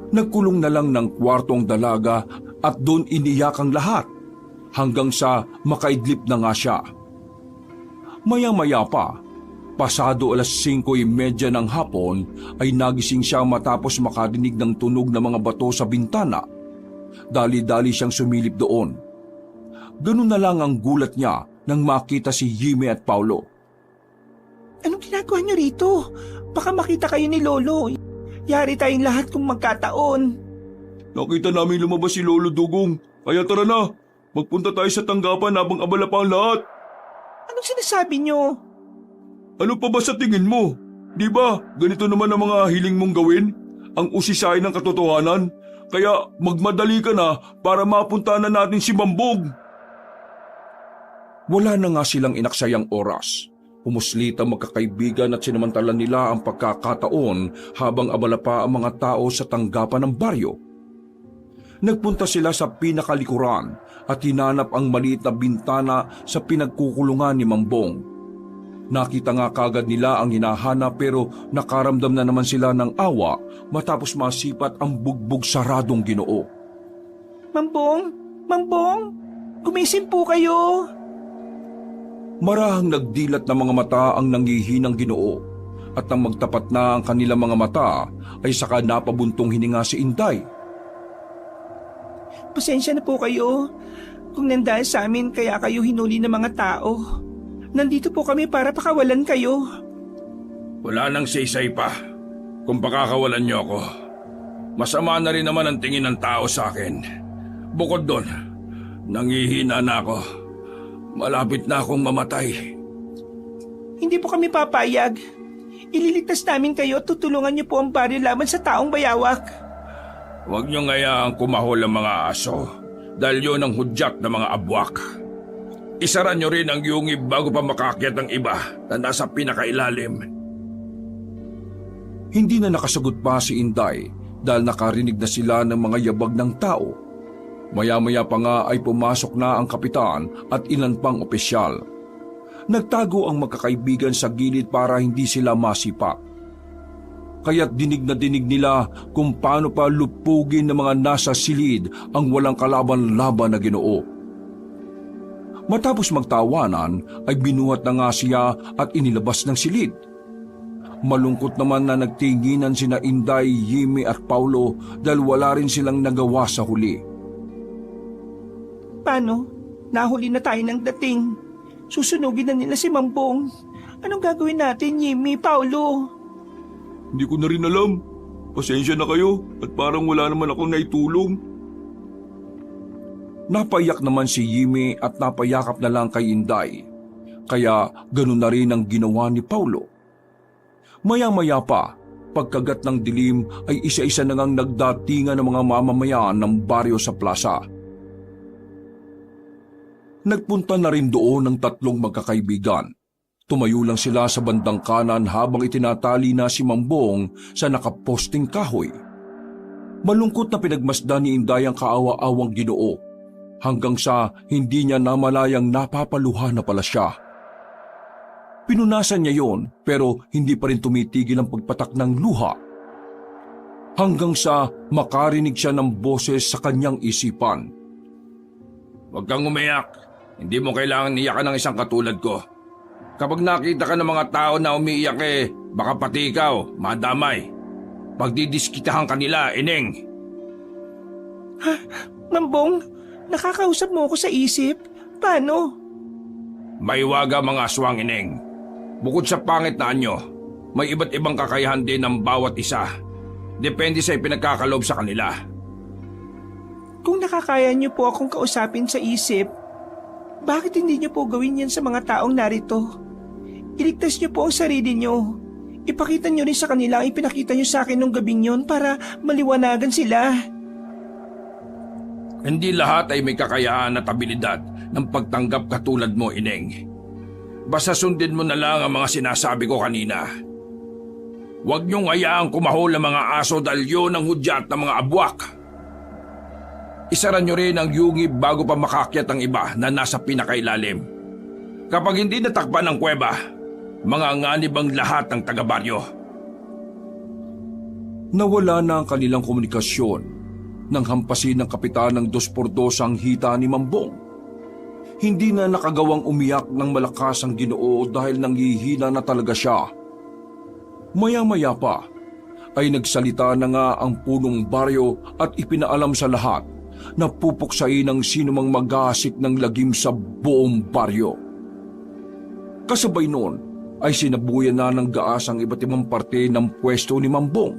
Nagkulong na lang ng kwarto ang dalaga at doon iniyak ang lahat hanggang sa makaidlip na nga siya. Maya-maya pa, pasado 5:30 ng hapon ay nagising siya matapos makarinig ng tunog ng mga bato sa bintana. Dali-dali siyang sumilip doon. Ganun na lang ang gulat niya nang makita si Yime at Paulo. Anong ginagawa niyo rito? Baka makita kayo ni Lolo. Yari tayong lahat kung magkataon. Nakita namin lumabas si Lolo Dugong. Kaya tara na, magpunta tayo sa tanggapan habang abala pa ang lahat. Anong sinasabi niyo? Ano pa ba sa tingin mo? Di ba, ganito naman ang mga hiling mong gawin? Ang usisay ng katotohanan? Kaya magmadali ka na para mapunta na natin si Mambong. Wala na nga silang inaksayang oras. Pumuslit ang magkakaibigan at sinamantala nila ang pagkakataon habang abala pa ang mga tao sa tanggapan ng baryo. Nagpunta sila sa pinakalikuran at hinanap ang maliit na bintana sa pinagkukulungan ni Mambong. Nakita nga kagad nila ang hinahanap pero nakaramdam na naman sila ng awa matapos masipat ang bugbog saradong Ginoo. Mambong? Mambong? Gumising po kayo! Marahang nagdilat na mga mata ang nanghihinang Ginoo at nang magtapat na ang kanilang mga mata ay saka napabuntong hininga si Inday. Pasensya na po kayo. Kung nandahil sa amin kaya kayo hinuli ng mga tao. Nandito po kami para pakawalan kayo. Wala nang saysay pa. Kung pakakawalan niyo ako, masama na rin naman ang tingin ng tao sa akin. Bukod doon, nangihina na ako. Malapit na akong mamatay. Hindi po kami papayag. Ililigtas namin kayo at tutulungan niyo po ang baryo laban sa taong bayawak. Huwag niyo ngayaang kumahol ang mga aso dahil yun ang hudyat ng mga abwak. Isara niyo rin ang yungib bago pa makakyat ang iba na nasa pinakailalim. Hindi na nakasagot pa si Inday dahil nakarinig na sila ng mga yabag ng tao. Maya-maya pa nga ay pumasok na ang kapitan at ilan pang opisyal. Nagtago ang magkakaibigan sa gilid para hindi sila masipa. Kaya't dinig na dinig nila kung paano pa lupugin ng mga nasa silid ang walang kalaban-laban na Ginoo. Matapos magtawanan ay binuhat na nga siya at inilabas ng silid. Malungkot naman na nagtinginan sina Inday, Yimi at Paulo dahil wala rin silang nagawa sa huli. Paano? Nahuli na tayo ng dating. Susunugin na nila si Mambong. Anong gagawin natin, Yimi, Paulo? Hindi ko na rin alam. Pasensya na kayo at parang wala naman akong naitulong. Napaiyak naman si Yimi at napayakap na lang kay Inday. Kaya ganun na rin ang ginawa ni Paulo. Maya-maya pa, pagkagat ng dilim ay isa-isa na ngang nagdatingan ng mga mamamayan ng baryo sa plaza. Nagpunta na rin doon ng tatlong magkakaibigan. Tumayo lang sila sa bandang kanan habang itinatali na si Mambong sa nakaposting kahoy. Malungkot na pinagmasdan ni Inday ang kaawa-awang Ginoo hanggang sa hindi niya namalayang napapaluha na pala siya. Pinunasan niya yon pero hindi pa rin tumitigil ang pagpatak ng luha. Hanggang sa makarinig siya ng boses sa kanyang isipan. Huwag kang umiyak. Hindi mo kailangan iyakan ng isang katulad ko. Kapag nakita ka ng mga tao na umiiyak baka pati ikaw, madamay. Pagdidiskitahan kanila, Ineng. Ha? Mambong, nakakausap mo ako sa isip? Paano? Maiwaga mga aswang, Ineng. Bukod sa pangit na anyo, may iba't ibang kakayahan din ng bawat isa. Depende sa ipinagkakalob sa kanila. Kung nakakaya niyo po akong kausapin sa isip, bakit hindi niyo po gawin yan sa mga taong narito? Iligtas niyo po ang sarili niyo. Ipakita niyo rin sa kanila ang ipinakita niyo sa akin nung gabing yon para maliwanagan sila. Hindi lahat ay may kakayahan at abilidad ng pagtanggap katulad mo, Ineng. Basta sundin mo na lang ang mga sinasabi ko kanina. Huwag niyong hayaang kumahol ang mga aso dahil yun ang hudyat ng mga abwak. Isara niyo rin ang yungib bago pa makakyat ang iba na nasa pinakailalim. Kapag hindi natakpan ang kuweba, mga nganib ang lahat ng taga-baryo. Nawala na ang kanilang komunikasyon nang hampasin ng kapitan ng 2x2 ang hita ni Mambong. Hindi na nakagawang umiyak ng malakas ang Ginoo dahil nanghihina na talaga siya. Maya-maya pa ay nagsalita na nga ang punong baryo at ipinaalam sa lahat na pupuksain ang sinumang mag-aasik ng lagim sa buong baryo. Kasabay noon ay sinabuyan na ng gaas ang iba't ibang parte ng pwesto ni Mambong.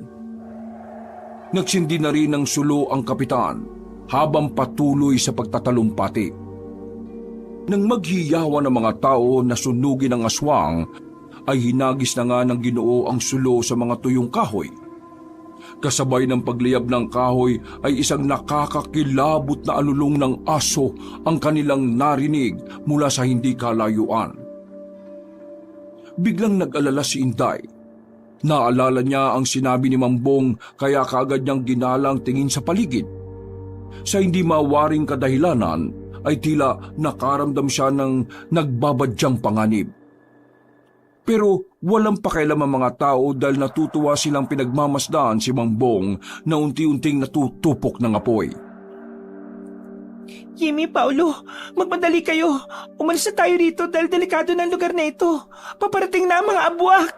Nagsindi na rin ng sulo ang kapitan habang patuloy sa pagtatalumpati. Nang maghiyawan ng mga tao na sunugin ng aswang, ay hinagis na nga ng Ginoo ang sulo sa mga tuyong kahoy. Kasabay ng pagliyab ng kahoy ay isang nakakakilabot na alulong ng aso ang kanilang narinig mula sa hindi kalayuan. Biglang nag-alala si Inday. Naalala niya ang sinabi ni Mambong kaya kaagad niyang ginalang tingin sa paligid. Sa hindi mawaring kadahilanan, ay tila nakaramdam siya ng nagbabadyang panganib. Pero walang pakialam ang mga tao dahil natutuwa silang pinagmamasdan si Mambong na unti-unting natutupok ng apoy. Yimi, Paulo, magmadali kayo. Umalis na tayo rito dahil delikado ng lugar na ito. Paparating na ang mga abwak.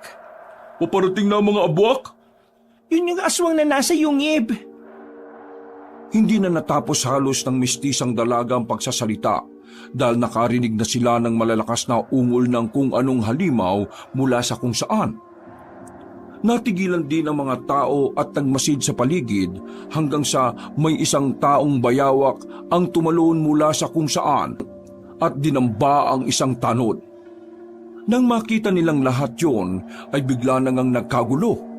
Paparating na ang mga abwak? Yun yung aswang na nasa yungib. Hindi na natapos halos ng mistisang dalaga ang pagsasalita dahil nakarinig na sila ng malalakas na ungol ng kung anong halimaw mula sa kung saan. Natigilan din ang mga tao at nagmasid sa paligid hanggang sa may isang taong bayawak ang tumalon mula sa kung saan at dinamba ang isang tanod. Nang makita nilang lahat yon ay bigla nang nagkagulo.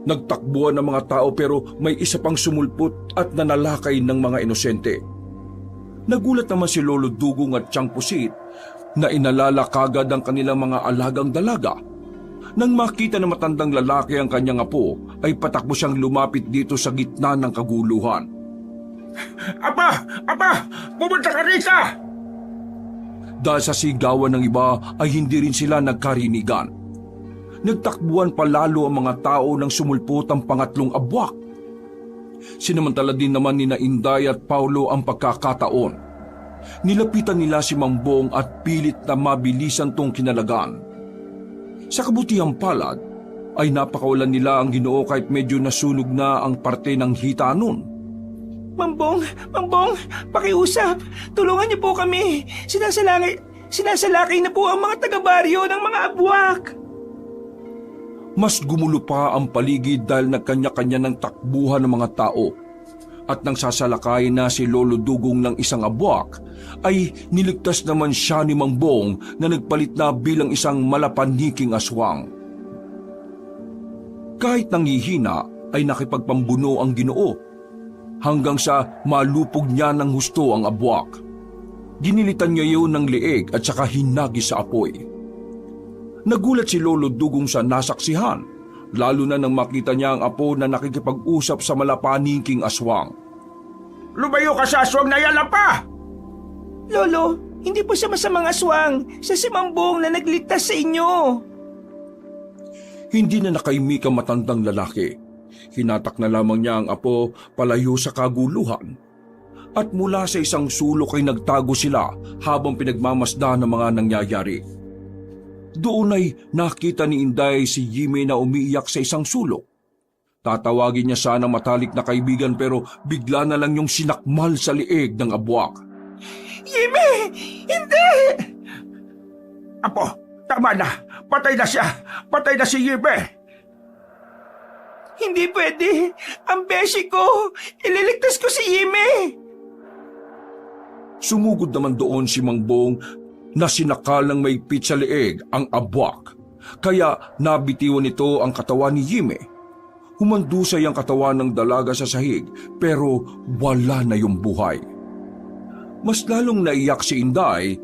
Nagtakbuhan ang mga tao pero may isa pang sumulpot at nanalakay ng mga inosente. Nagulat naman si Lolo Dugong at Tiyang Pusit na inalala kagad ang kanilang mga alagang dalaga. Nang makita na matandang lalaki ang kanyang apo, ay patakbo siyang lumapit dito sa gitna ng kaguluhan. Apa! Apa! Pumunta ka rito! Dahil sa sigawan ng iba ay hindi rin sila nagkarinigan. Nagtakbuhan pa lalo ang mga tao nang sumulpot ang pangatlong abwak. Sinamantala din naman ni Inday at Paulo ang pagkakataon. Nilapitan nila si Mangbong at pilit na mabilisan tong kinalagan. Sa kabutihang palad, ay napakawalan nila ang Ginoo kahit medyo nasunog na ang parte ng hita nun. Mangbong, pakiusap. Tulungan niyo po kami. Sinasalakay na po ang mga taga-baryo ng mga abwak. Mas gumulo pa ang paligid dahil nagkanya-kanya ng takbuhan ng mga tao. At nang sasalakay na si Lolo Dugong ng isang abwak, ay niligtas naman siya ni Mangbong na nagpalit na bilang isang malapaniking aswang. Kahit nanghihina ay nakipagpambuno ang Ginoo, hanggang sa malupog niya ng husto ang abwak. Ginilitan niya yun ng leeg at saka hinagi sa apoy. Nagulat si Lolo Dugong sa nasaksihan, lalo na nang makita niya ang apo na nakikipag-usap sa malapaniking aswang. Lumayo ka sa aswang na yan, Apa! Lolo, hindi po siya masamang aswang. Siya si Mangbong na nagligtas sa inyo. Hindi na nakaimik ang matandang lalaki. Hinatak na lamang niya ang apo palayo sa kaguluhan. At mula sa isang sulok ay nagtago sila habang pinagmamasdan ng mga nangyayari. Doon ay nakita ni Inday si Jimmy na umiiyak sa isang sulok. Tatawagin niya sana matalik na kaibigan pero bigla na lang yung sinakmal sa lieg ng abwak. Jimmy! Hindi! Apo, tama na. Patay na siya. Patay na si Yibe. Hindi pwede. Ang beshi ko. Ililigtas ko si Jimmy. Sumugod naman doon si Mangbong na sinakal ng maigpit sa leeg ang abwak. Kaya nabitiwan nito ang katawan ni Jimmy. Humandusay ang katawan ng dalaga sa sahig pero wala na yung buhay. Mas lalong naiyak si Inday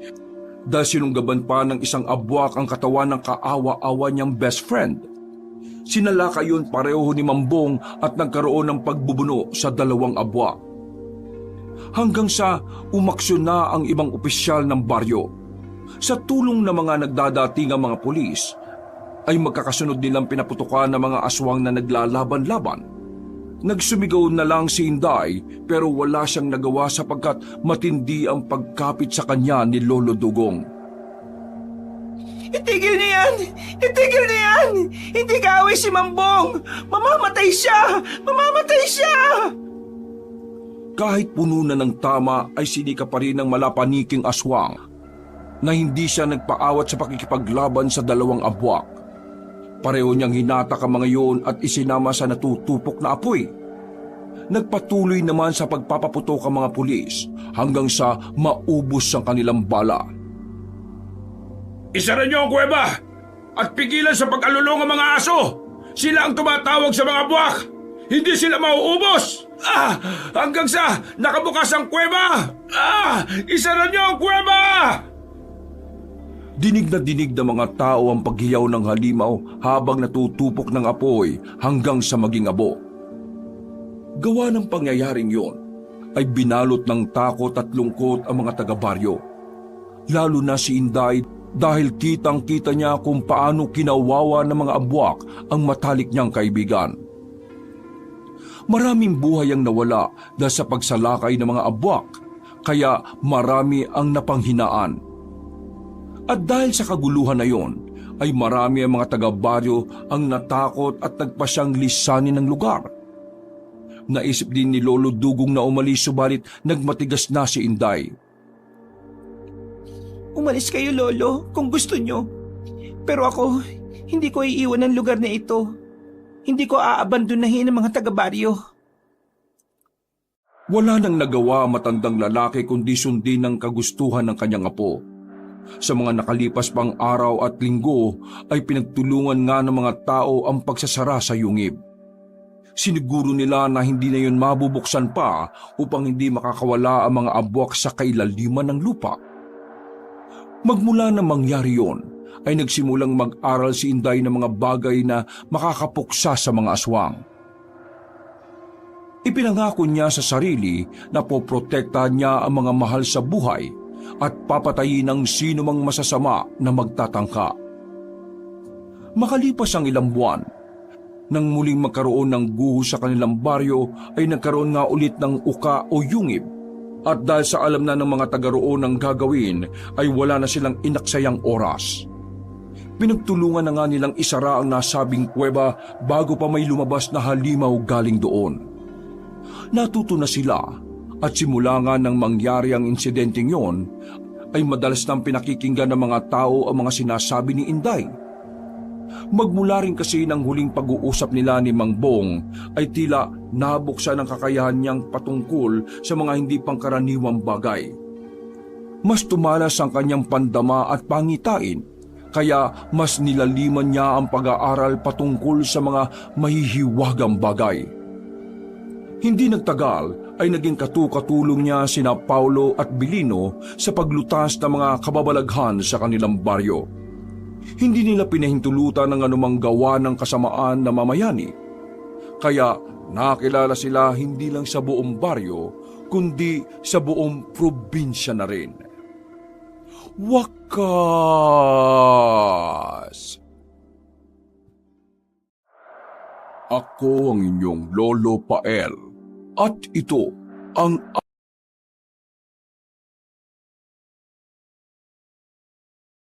dahil sinunggaban pa ng isang abwak ang katawan ng kaawa-awa niyang best friend. Sinalaka yun pareho ni Mangbong at nagkaroon ng pagbubuno sa dalawang abwak. Hanggang sa umaksyon na ang ibang opisyal ng baryo. Sa tulong ng mga nagdadating ang mga pulis, ay magkakasunod nilang pinaputukan ng mga aswang na naglalaban-laban. Nagsumigaw na lang si Inday pero wala siyang nagawa sapagkat matindi ang pagkapit sa kanya ni Lolo Dugong. Itigil niyo yan! Itigil niyo yan! Hindi kaaway si Mangbong! Mamamatay siya! Mamamatay siya! Kahit puno na ng tama ay sinika pa rin ng malapaniking aswang na hindi siya nagpaawat sa pakikipaglaban sa dalawang abwak. Pareho niyang hinatak ang mga iyon at isinama sa natutupok na apoy. Nagpatuloy naman sa pagpapaputok ang mga pulis hanggang sa maubos ang kanilang bala. Isara niyo ang kuweba at pigilan sa pag-alulong ang mga aso. Sila ang tumatawag sa mga buwak. Hindi sila mauubos. Hanggang sa nakabukas ang kuweba. Isara niyo ang kuweba! Dinig na dinig ng mga tao ang paghiyaw ng halimaw habang natutupok ng apoy hanggang sa maging abo. Gawa ng pangyayaring yon ay binalot ng takot at lungkot ang mga taga-baryo. Lalo na si Inday dahil kitang-kita niya kung paano kinawawa ng mga abwak ang matalik niyang kaibigan. Maraming buhay ang nawala dahil sa pagsalakay ng mga abwak, kaya marami ang napanghinaan. At dahil sa kaguluhan na yon, ay marami ang mga taga-baryo ang natakot at nagpasyang lisanin ng lugar. Naisip din ni Lolo Dugong na umalis subalit nagmatigas na si Inday. Umalis kayo, Lolo, kung gusto nyo. Pero ako, hindi ko iiwan ang lugar na ito. Hindi ko aabandonahin ang mga taga-baryo. Wala nang nagawa ang matandang lalaki kundi sundin ang kagustuhan ng kanyang apo. Sa mga nakalipas pang araw at linggo ay pinagtulungan nga ng mga tao ang pagsasara sa yungib. Siniguro nila na hindi na yun mabubuksan pa upang hindi makakawala ang mga abwak sa kailaliman ng lupa. Magmula na mangyari yon, ay nagsimulang mag-aral si Inday ng mga bagay na makakapuksa sa mga aswang. Ipinangako niya sa sarili na poprotektahan niya ang mga mahal sa buhay at papatayin ang sino mang masasama na magtatangka. Makalipas ang ilang buwan, nang muling magkaroon ng guho sa kanilang baryo ay nagkaroon nga ulit ng uka o yungib. At dahil sa alam na ng mga taga-roon ang gagawin ay wala na silang inaksayang oras. Pinagtulungan na nga nilang isara ang nasabing kuweba bago pa may lumabas na halimaw galing doon. Natuto na sila at simula nga nang mangyari ang insidenteng yon ay madalas nang pinakikinggan ng mga tao ang mga sinasabi ni Inday. Magmula rin kasi ng huling pag-uusap nila ni Mang Bong ay tila nabuksan ang kakayahan niyang patungkol sa mga hindi pangkaraniwang bagay. Mas tumalas ang kanyang pandama at pangitain, kaya mas nilaliman niya ang pag-aaral patungkol sa mga mahihiwagang bagay. Hindi nagtagal ay naging katukatulong niya sina Paulo at Bilino sa paglutas ng mga kababalaghan sa kanilang baryo. Hindi nila pinahintulutan ng anumang gawa ng kasamaan na mamayani. Kaya nakilala sila hindi lang sa buong baryo, kundi sa buong probinsya na rin. Wakas! Ako ang inyong Lolo Pael at ito ang